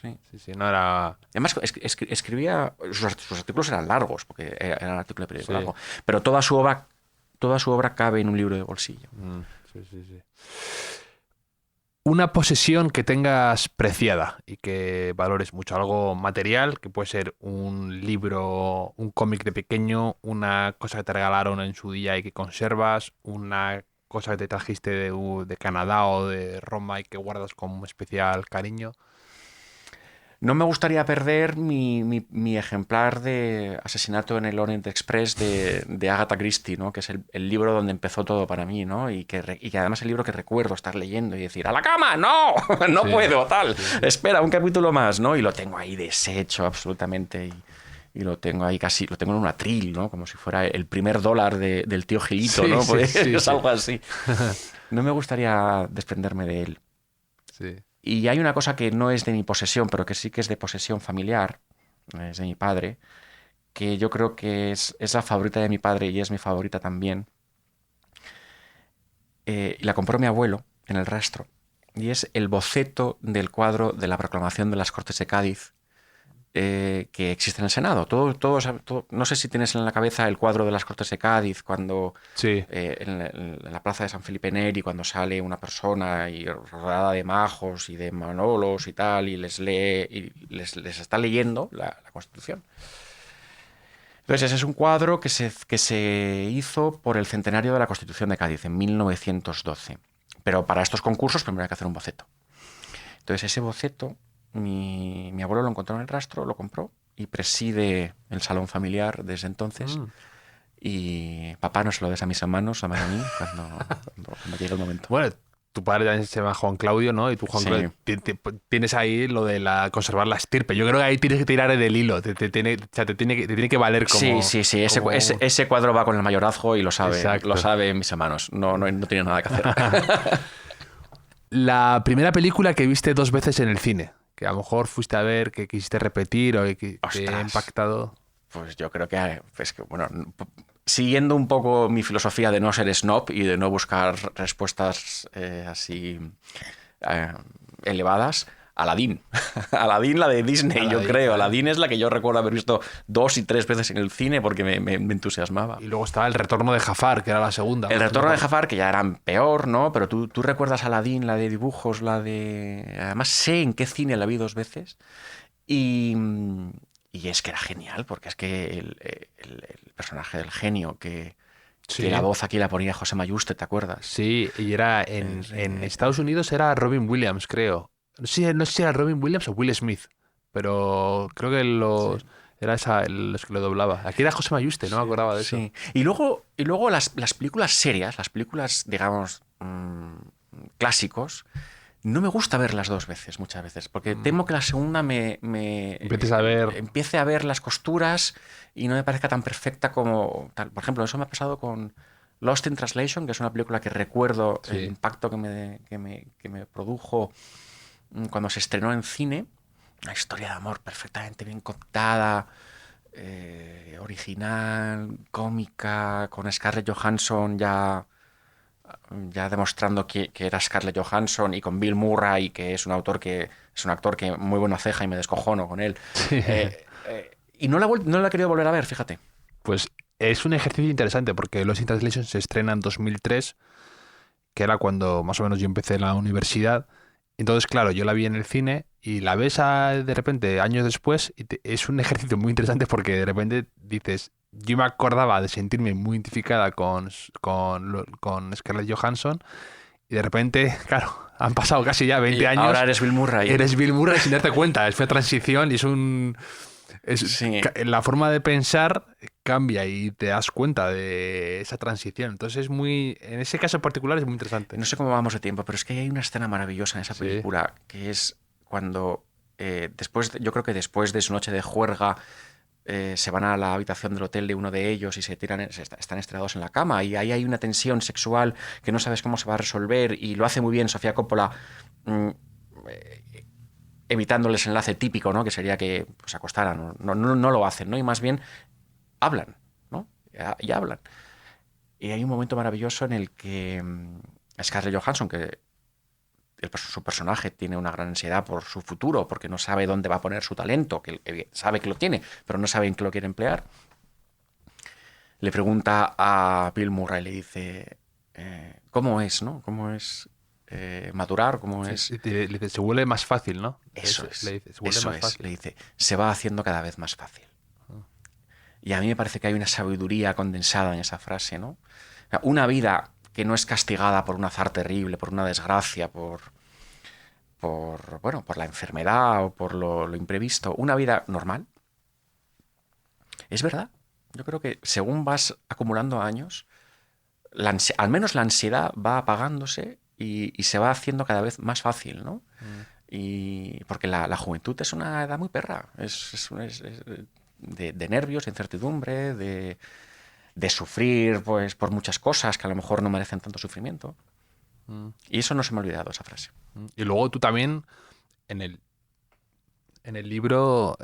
Sí, no era... Además, escribía... Sus artículos eran largos, porque era un artículo de periódico largo. Pero toda su obra cabe en un libro de bolsillo. Sí. Una posesión que tengas preciada y que valores mucho, algo material, que puede ser un libro, un cómic de pequeño, una cosa que te regalaron en su día y que conservas, una cosa que te trajiste de Canadá o de Roma y que guardas con un especial cariño. No me gustaría perder mi ejemplar de Asesinato en el Orient Express de Agatha Christie, ¿no? Que es el libro donde empezó todo para mí, ¿no? Y que además el libro que recuerdo estar leyendo y decir, ¡a la cama! ¡No! ¡No puedo! Tal. Espera, un capítulo más, ¿no? Y lo tengo ahí deshecho absolutamente y lo tengo ahí casi, lo tengo en un atril, ¿no? Como si fuera el primer dólar del tío Gilito, ¿no? Es algo así. No me gustaría desprenderme de él. Sí. Y hay una cosa que no es de mi posesión, pero que sí que es de posesión familiar, es de mi padre, que yo creo que es la favorita de mi padre y es mi favorita también. Y la compró mi abuelo en El Rastro. Y es el boceto del cuadro de la proclamación de las Cortes de Cádiz que existe en el Senado. No sé si tienes en la cabeza el cuadro de las Cortes de Cádiz cuando Sí. en la plaza de San Felipe Neri, cuando sale una persona y rodeada de majos y de manolos y tal, y les lee y les está leyendo la Constitución. Entonces, ese es un cuadro que se hizo por el centenario de la Constitución de Cádiz en 1912. Pero para estos concursos primero hay que hacer un boceto. Entonces, ese boceto, mi abuelo lo encontró en El Rastro, lo compró y preside el salón familiar desde entonces. Y papá, no se lo des a mis hermanos, dame a mí cuando llegue el momento. Bueno, tu padre también se llama Juan Claudio, ¿no? Y tú, Juan Sí. Claudio, tienes ahí lo de conservar la estirpe. Yo creo que ahí tienes que tirar del hilo. Te tiene que valer como... Sí. como- Ese cuadro va con el mayorazgo y lo Exacto. saben mis hermanos. No tiene nada que hacer. La primera película que viste 2 veces en el cine, que a lo mejor fuiste a ver, que quisiste repetir o que te ha Ostras. impactado. Pues yo creo que, bueno, siguiendo un poco mi filosofía de no ser snob y de no buscar respuestas así elevadas, Aladdin. Aladdin, la de Disney, yo Aladdin, creo. vale. Aladdin es la que yo recuerdo haber visto 2 y 3 veces en el cine porque me entusiasmaba. Y luego estaba El retorno de Jafar, que era la segunda. El retorno de Jafar, que ya eran peor, ¿no? Pero tú recuerdas a Aladdin, la de dibujos, la de... Además sé en qué cine la vi 2 veces. Y es que era genial, porque es que el personaje del genio, que la voz aquí la ponía José Mayuste, ¿te acuerdas? Sí, y era en Estados Unidos era Robin Williams, creo. No sé si era Robin Williams o Will Smith, pero creo que era los que lo doblaba. Aquí era José Mayuste, no me acordaba de eso. Sí. Y luego las películas serias, las películas, digamos, clásicos, no me gusta verlas 2 veces, muchas veces, porque temo que la segunda Empieces a ver... empiece a ver las costuras y no me parezca tan perfecta como tal. Por ejemplo, eso me ha pasado con Lost in Translation, que es una película que recuerdo Sí. el impacto que me produjo cuando se estrenó en cine. Una historia de amor perfectamente bien contada, original, cómica, con Scarlett Johansson ya demostrando que era Scarlett Johansson, y con Bill Murray, que es un actor que muy buena ceja y me descojono con él. Y no la he querido volver a ver, fíjate. Pues es un ejercicio interesante porque Lost in Translation se estrena en 2003, que era cuando más o menos yo empecé la universidad. Entonces, claro, yo la vi en el cine y la ves de repente años después y es un ejercicio muy interesante porque de repente dices, yo me acordaba de sentirme muy identificada con Scarlett Johansson y de repente, claro, han pasado casi ya 20 años. Ahora eres Bill Murray. Eres Bill Murray sin darte cuenta. Es una transición y Sí. La forma de pensar cambia y te das cuenta de esa transición. Entonces en ese caso en particular es muy interesante. No sé cómo vamos de tiempo, pero es que hay una escena maravillosa en esa Sí. película, que es cuando yo creo que después de su noche de juerga se van a la habitación del hotel de uno de ellos y están estrenados en la cama, y ahí hay una tensión sexual que no sabes cómo se va a resolver, y lo hace muy bien Sofía Coppola, evitando el desenlace típico, ¿no? Que sería que se acostaran. No lo hacen, ¿no? Y más bien hablan, ¿no? Y hablan. Y hay un momento maravilloso en el que Scarlett Johansson, que su personaje tiene una gran ansiedad por su futuro, porque no sabe dónde va a poner su talento, que sabe que lo tiene, pero no sabe en qué lo quiere emplear, le pregunta a Bill Murray, le dice, ¿cómo es, no? ¿Cómo es madurar? ¿Cómo es...? Sí, le dice, se vuelve más fácil, ¿no? Eso es. Le dice, se vuelve más fácil. Le dice, se va haciendo cada vez más fácil. Y a mí me parece que hay una sabiduría condensada en esa frase, ¿no? Una vida que no es castigada por un azar terrible, por una desgracia, por la enfermedad o por lo imprevisto, una vida normal. Es verdad. Yo creo que según vas acumulando años, al menos la ansiedad va apagándose y se va haciendo cada vez más fácil, ¿no? Y porque la juventud es una edad muy perra. Es de nervios, de incertidumbre, de sufrir pues por muchas cosas que a lo mejor no merecen tanto sufrimiento. Y eso no se me ha olvidado, esa frase. Y luego tú también en el libro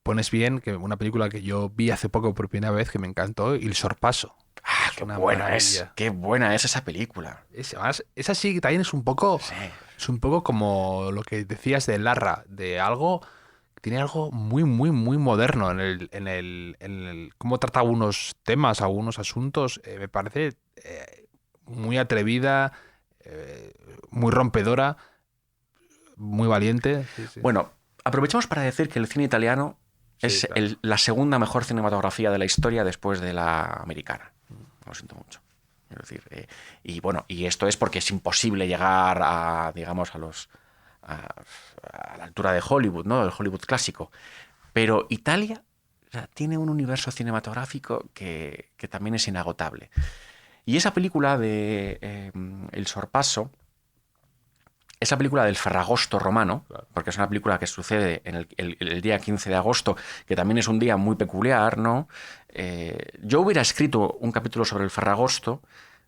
pones bien que una película que yo vi hace poco por primera vez que me encantó, Il Sorpasso. Ah, Es una maravilla. qué buena es esa película. Además, esa sí que también Sí. es un poco como lo que decías de Larra, de algo, tiene algo muy, muy, muy moderno en el cómo trata algunos temas, algunos asuntos. Me parece muy atrevida, muy rompedora, muy valiente. Sí, sí. Bueno, aprovechamos para decir que el cine italiano Sí, es claro. la segunda mejor cinematografía de la historia después de la americana. Lo siento mucho. Es decir, y bueno, y esto es porque es imposible llegar a, digamos, a la altura de Hollywood, ¿no? Del Hollywood clásico. Pero Italia, o sea, tiene un universo cinematográfico que también es inagotable. Y esa película de El Sorpasso, esa película del Ferragosto romano, Claro. porque es una película que sucede en el día 15 de agosto, que también es un día muy peculiar, ¿no? Yo hubiera escrito un capítulo sobre el Ferragosto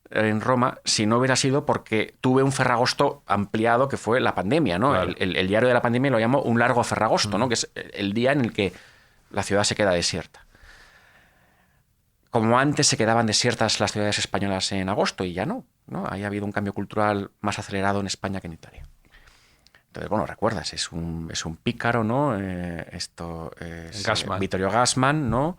en Roma si no hubiera sido porque tuve un Ferragosto ampliado que fue la pandemia, ¿no? Claro. El diario de la pandemia lo llamo un largo Ferragosto, ¿no? Que es el día en el que la ciudad se queda desierta. Como antes se quedaban desiertas las ciudades españolas en agosto y ya no, ¿no? Ahí ha habido un cambio cultural más acelerado en España que en Italia. Entonces, bueno, recuerdas, es un pícaro, ¿no? Esto es Gassman. Vittorio Gassman, ¿no?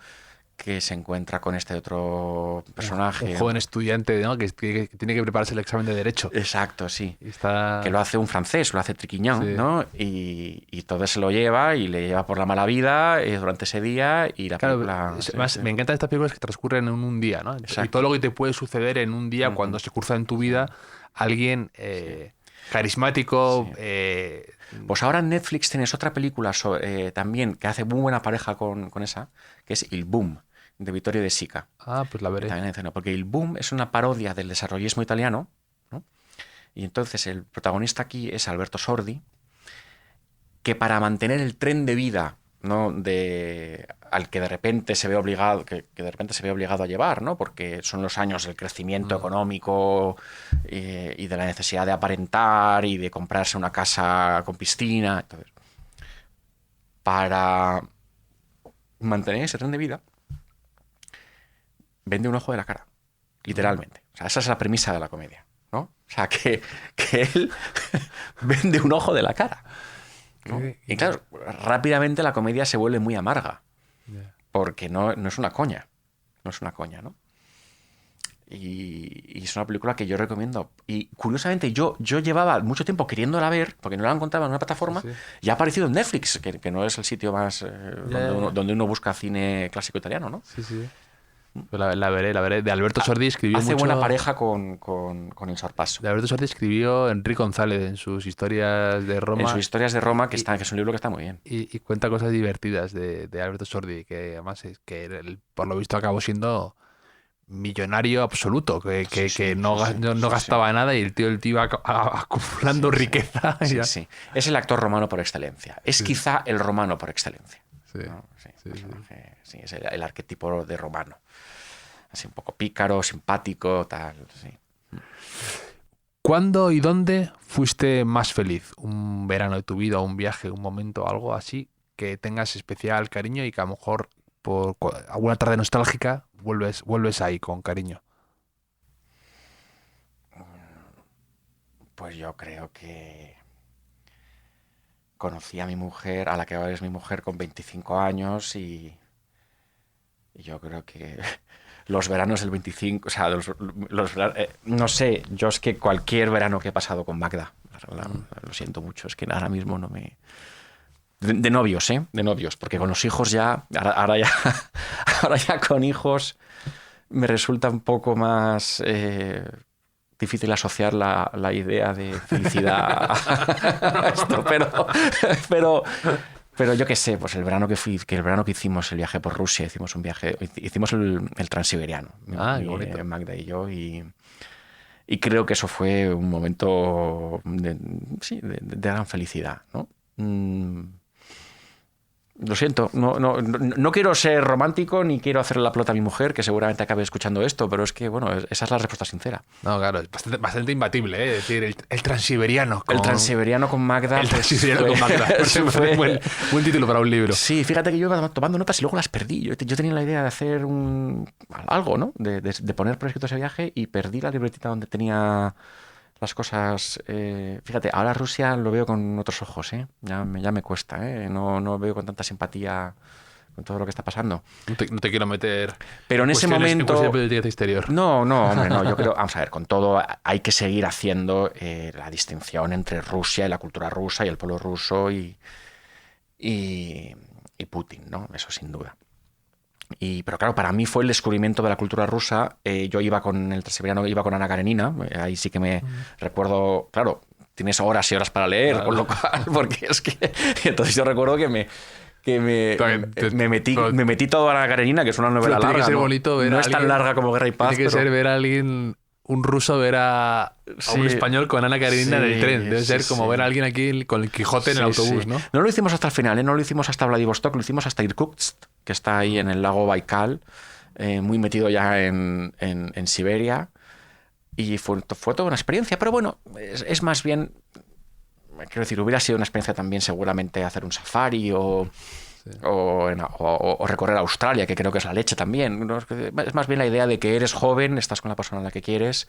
Que se encuentra con este otro personaje. Un joven estudiante, ¿no? que tiene que prepararse el examen de Derecho. Exacto, sí. Y está... Que lo hace un francés, lo hace Triquiñán, Sí. ¿no? Y todo se lo lleva y le lleva por la mala vida durante ese día y la Claro, película... además, sí. me encantan estas películas que transcurren en un día, ¿no? Y Exacto. todo lo que te puede suceder en un día cuando se cruza en tu vida alguien carismático. Sí. Pues ahora en Netflix tienes otra película también que hace muy buena pareja con esa, que es Il Boom, de Vittorio De Sica. Pues la veré. También menciono, porque Il Boom es una parodia del desarrollismo italiano, ¿no? Y entonces el protagonista aquí es Alberto Sordi, que para mantener el tren de vida, ¿no? al que de repente se ve obligado, que de repente se ve obligado a llevar, ¿no? Porque son los años del crecimiento económico y de la necesidad de aparentar y de comprarse una casa con piscina. Entonces, para mantener ese tren de vida, vende un ojo de la cara, literalmente. O sea, esa es la premisa de la comedia, ¿no? O sea, que él vende un ojo de la cara, ¿no? Y claro, rápidamente la comedia se vuelve muy amarga, porque no es una coña, no es una coña, ¿no? Y es una película que yo recomiendo. Y curiosamente yo llevaba mucho tiempo queriéndola ver, porque no la encontraba en una plataforma, Sí. y ha aparecido en Netflix, que no es el sitio más donde uno busca cine clásico italiano, ¿no? Sí, sí. Pues la veré. De Alberto Sordi escribió Hace mucho... buena pareja con El Sorpasso. De Alberto Sordi escribió Enrique González en sus historias de Roma. En sus historias de Roma, que es un libro que está muy bien. Y cuenta cosas divertidas de Alberto Sordi, que además es que él, por lo visto acabó siendo millonario absoluto, que no gastaba nada y el tío iba acumulando riqueza. Sí, Ya. sí. Es el actor romano por excelencia. Es quizá el romano por excelencia. Sí. ¿No? Sí, Sí, personaje, sí, es el arquetipo de romano. Así un poco pícaro, simpático, tal, sí. ¿Cuándo y dónde fuiste más feliz? ¿Un verano de tu vida, un viaje, un momento, algo así que tengas especial cariño y que a lo mejor por alguna tarde nostálgica vuelves ahí con cariño? Pues yo creo que conocí a mi mujer, a la que ahora es mi mujer, con 25 años y yo creo que los veranos del 25, o sea, no sé, yo es que cualquier verano que he pasado con Magda, lo siento mucho, es que ahora mismo no me... De novios, ¿eh? De novios, porque con los hijos ya, ahora ya con hijos me resulta un poco más difícil asociar la idea de felicidad a esto, pero yo qué sé, pues el verano que hicimos el viaje por Rusia, hicimos el transiberiano, Qué bonito. Magda y yo, y creo que eso fue un momento de gran felicidad, ¿no? Lo siento, no quiero ser romántico ni quiero hacerle la pelota a mi mujer, que seguramente acabe escuchando esto, pero es que, bueno, esa es la respuesta sincera. No, claro, es bastante imbatible, ¿eh? Es decir, el transiberiano con... El transiberiano con Magda. El transiberiano con Magda. Fue buen título para un libro. Sí, fíjate que yo iba tomando notas y luego las perdí. Yo tenía la idea de hacer algo, ¿no? De poner por escrito ese viaje y perdí la libretita donde tenía las cosas. Fíjate, ahora Rusia lo veo con otros ojos, ¿eh? Ya me cuesta, ¿eh? No veo con tanta simpatía con todo lo que está pasando. No te quiero meter. Pero en ese momento. De política exterior. No, hombre, no. Yo creo, vamos a ver, con todo hay que seguir haciendo la distinción entre Rusia y la cultura rusa y el pueblo ruso y Putin, ¿no? Eso sin duda. Pero claro, para mí fue el descubrimiento de la cultura rusa. Yo iba con el transiberiano, iba con Ana Karenina. Ahí sí que me recuerdo, claro, tienes horas y horas para leer, claro. Con lo cual, porque es que... Entonces yo recuerdo que me metí todo a Ana Karenina, que es una novela larga. Tiene que ser bonito ver no a es tan larga como Guerra y Paz. Tiene que ser ver a alguien... Un ruso ver a un español con Ana Karenina en el tren. Debe ser como ver a alguien aquí con el Quijote en el autobús, ¿no? No lo hicimos hasta el final, ¿eh? No lo hicimos hasta Vladivostok, lo hicimos hasta Irkutsk, que está ahí en el lago Baikal, muy metido ya en Siberia. Y fue toda una experiencia. Pero bueno, es más bien... Quiero decir, hubiera sido una experiencia también seguramente hacer un safari o recorrer Australia, que creo que es la leche también. ¿No? Es más bien la idea de que eres joven, estás con la persona a la que quieres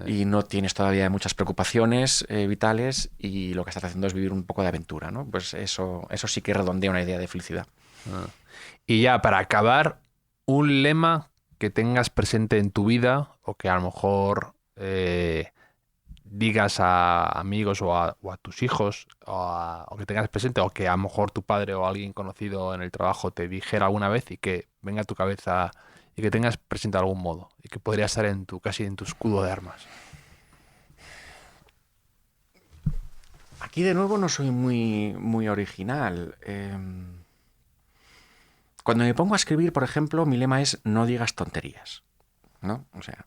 y no tienes todavía muchas preocupaciones vitales y lo que estás haciendo es vivir un poco de aventura, ¿no? Pues eso sí que redondea una idea de felicidad. Y ya, para acabar, un lema que tengas presente en tu vida o que a lo mejor digas a amigos o a tus hijos o que tengas presente o que a lo mejor tu padre o alguien conocido en el trabajo te dijera alguna vez y que venga a tu cabeza y que tengas presente de algún modo y que podría estar casi en tu escudo de armas. Aquí de nuevo no soy muy original. Cuando me pongo a escribir, por ejemplo, mi lema es no digas tonterías, ¿no? O sea,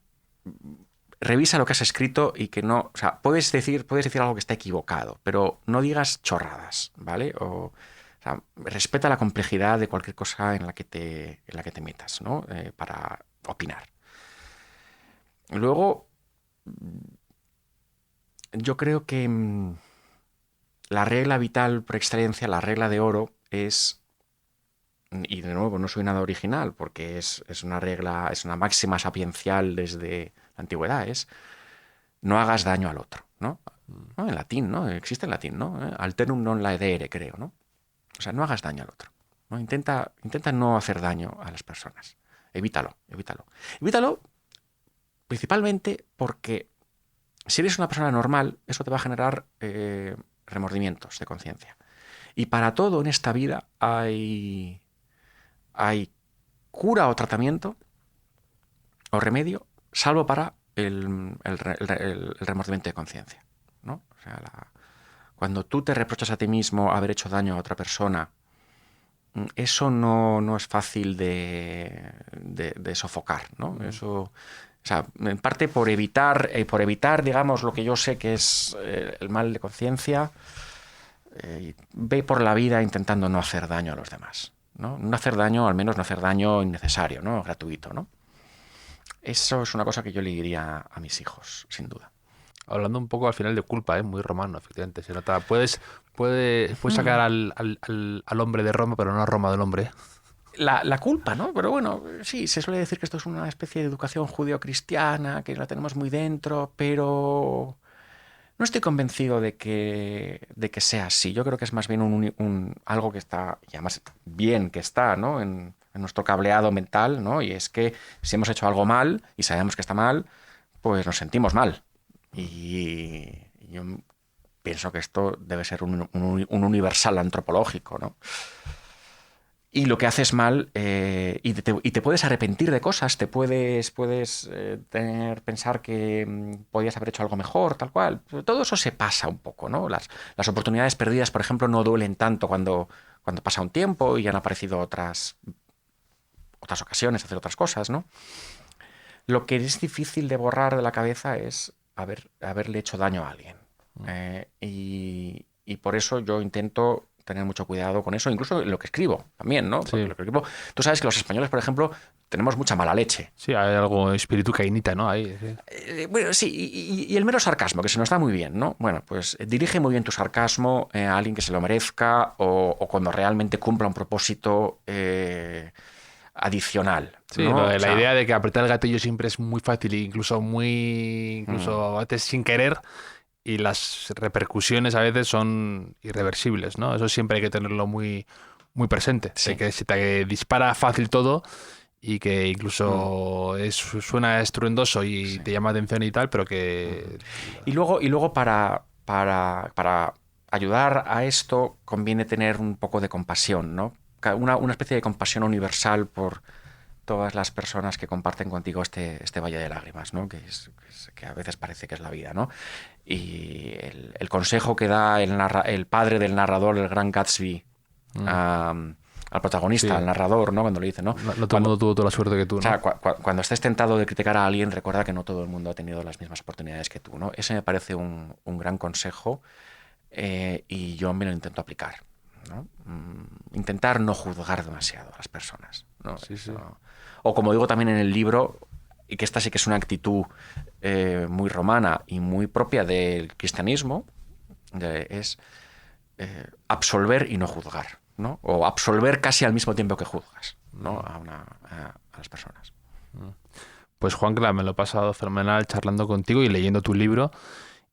revisa lo que has escrito y que no... O sea, puedes decir algo que está equivocado, pero no digas chorradas, ¿vale? O sea, respeta la complejidad de cualquier cosa en la que te metas, ¿no? Para opinar. Luego, yo creo que la regla vital por excelencia, la regla de oro, es... Y de nuevo, no soy nada original, porque es una regla, es una máxima sapiencial desde la antigüedad, es no hagas daño al otro, ¿no? ¿No? En latín, ¿no? Existe en latín, ¿no? Alternum non laedere, creo, ¿no? O sea, no hagas daño al otro, ¿no? Intenta no hacer daño a las personas. Evítalo. Evítalo principalmente porque si eres una persona normal, eso te va a generar remordimientos de conciencia. Y para todo en esta vida hay cura o tratamiento o remedio, salvo para el remordimiento de conciencia, ¿no? O sea, cuando tú te reprochas a ti mismo haber hecho daño a otra persona, eso no es fácil de sofocar, ¿no? Eso, o sea, en parte por evitar, digamos, lo que yo sé que es el mal de conciencia, ve por la vida intentando no hacer daño a los demás, ¿no? No hacer daño, al menos no hacer daño innecesario, ¿no? Gratuito, ¿no? Eso es una cosa que yo le diría a mis hijos, sin duda. Hablando un poco al final de culpa, muy romano, efectivamente. Se nota. Puedes sacar al hombre de Roma, pero no a Roma del hombre. La culpa, ¿no? Pero bueno, sí, se suele decir que esto es una especie de educación judeocristiana, que la tenemos muy dentro, pero no estoy convencido de que sea así. Yo creo que es más bien algo que está, y además bien que está, ¿no? En nuestro cableado mental, ¿no? Y es que si hemos hecho algo mal y sabemos que está mal, pues nos sentimos mal. Y yo pienso que esto debe ser un universal antropológico, ¿no? Y lo que haces mal, y te puedes arrepentir de cosas, puedes pensar que podías haber hecho algo mejor, tal cual. Todo eso se pasa un poco, ¿no? Las oportunidades perdidas, por ejemplo, no duelen tanto cuando pasa un tiempo y han aparecido otras ocasiones, hacer otras cosas, ¿no? Lo que es difícil de borrar de la cabeza es haberle hecho daño a alguien. Y por eso yo intento tener mucho cuidado con eso, incluso lo que escribo también, ¿no? Sí. Porque lo que escribo, tú sabes que los españoles, por ejemplo, tenemos mucha mala leche. Sí, hay algo espíritu cainita, ¿no? Ahí, sí. Bueno, sí, y el mero sarcasmo, que se nos da muy bien, ¿no? Bueno, pues dirige muy bien tu sarcasmo a alguien que se lo merezca o cuando realmente cumpla un propósito adicional. Sí, ¿no? la idea de que apretar el gatillo siempre es muy fácil, incluso a veces sin querer, y las repercusiones a veces son irreversibles, ¿no? Eso siempre hay que tenerlo muy, muy presente. Sí. De que se te dispara fácil todo y que incluso suena estruendoso y te llama atención y tal, pero que... Y luego para ayudar a esto conviene tener un poco de compasión, ¿no? Una especie de compasión universal por todas las personas que comparten contigo este valle de lágrimas, ¿no? Que a veces parece que es la vida, ¿no? Y el consejo que da el padre del narrador, el gran Gatsby, al protagonista, Sí. al narrador, ¿no? Cuando le dice, ¿no? No todo el mundo tuvo toda la suerte que tú, O ¿no? sea, cuando estés tentado de criticar a alguien, recuerda que no todo el mundo ha tenido las mismas oportunidades que tú, ¿no? Ese me parece un gran consejo y yo me lo intento aplicar, ¿no? Intentar no juzgar demasiado a las personas, ¿no? Sí, sí. O como digo también en el libro, y que esta sí que es una actitud muy romana y muy propia del cristianismo, es absolver y no juzgar, ¿no? O absolver casi al mismo tiempo que juzgas, ¿no? a las personas. Pues Juan, claro, me lo he pasado fenomenal charlando contigo y leyendo tu libro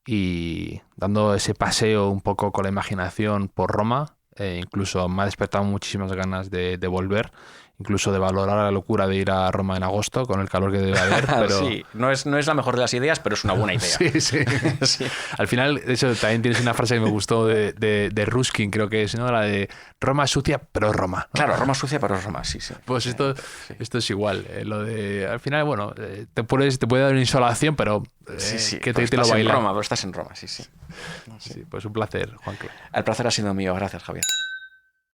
y dando ese paseo un poco con la imaginación por Roma. Incluso me ha despertado muchísimas ganas de volver, incluso de valorar la locura de ir a Roma en agosto con el calor que debe haber. Pero... Sí, no es la mejor de las ideas, pero es una buena idea. Sí, sí. Sí. Al final, eso también tienes una frase que me gustó de Ruskin, creo que es, ¿no? La de Roma es sucia, pero es Roma, ¿no? Claro, Roma es sucia, pero es Roma, sí, sí. Pues esto es igual. Lo de, al final, bueno, te puede dar una insolación, pero que te lo baila. Roma, pero estás en Roma, sí, sí. Sí, pues un placer, Juan. El placer ha sido mío, gracias, Javier.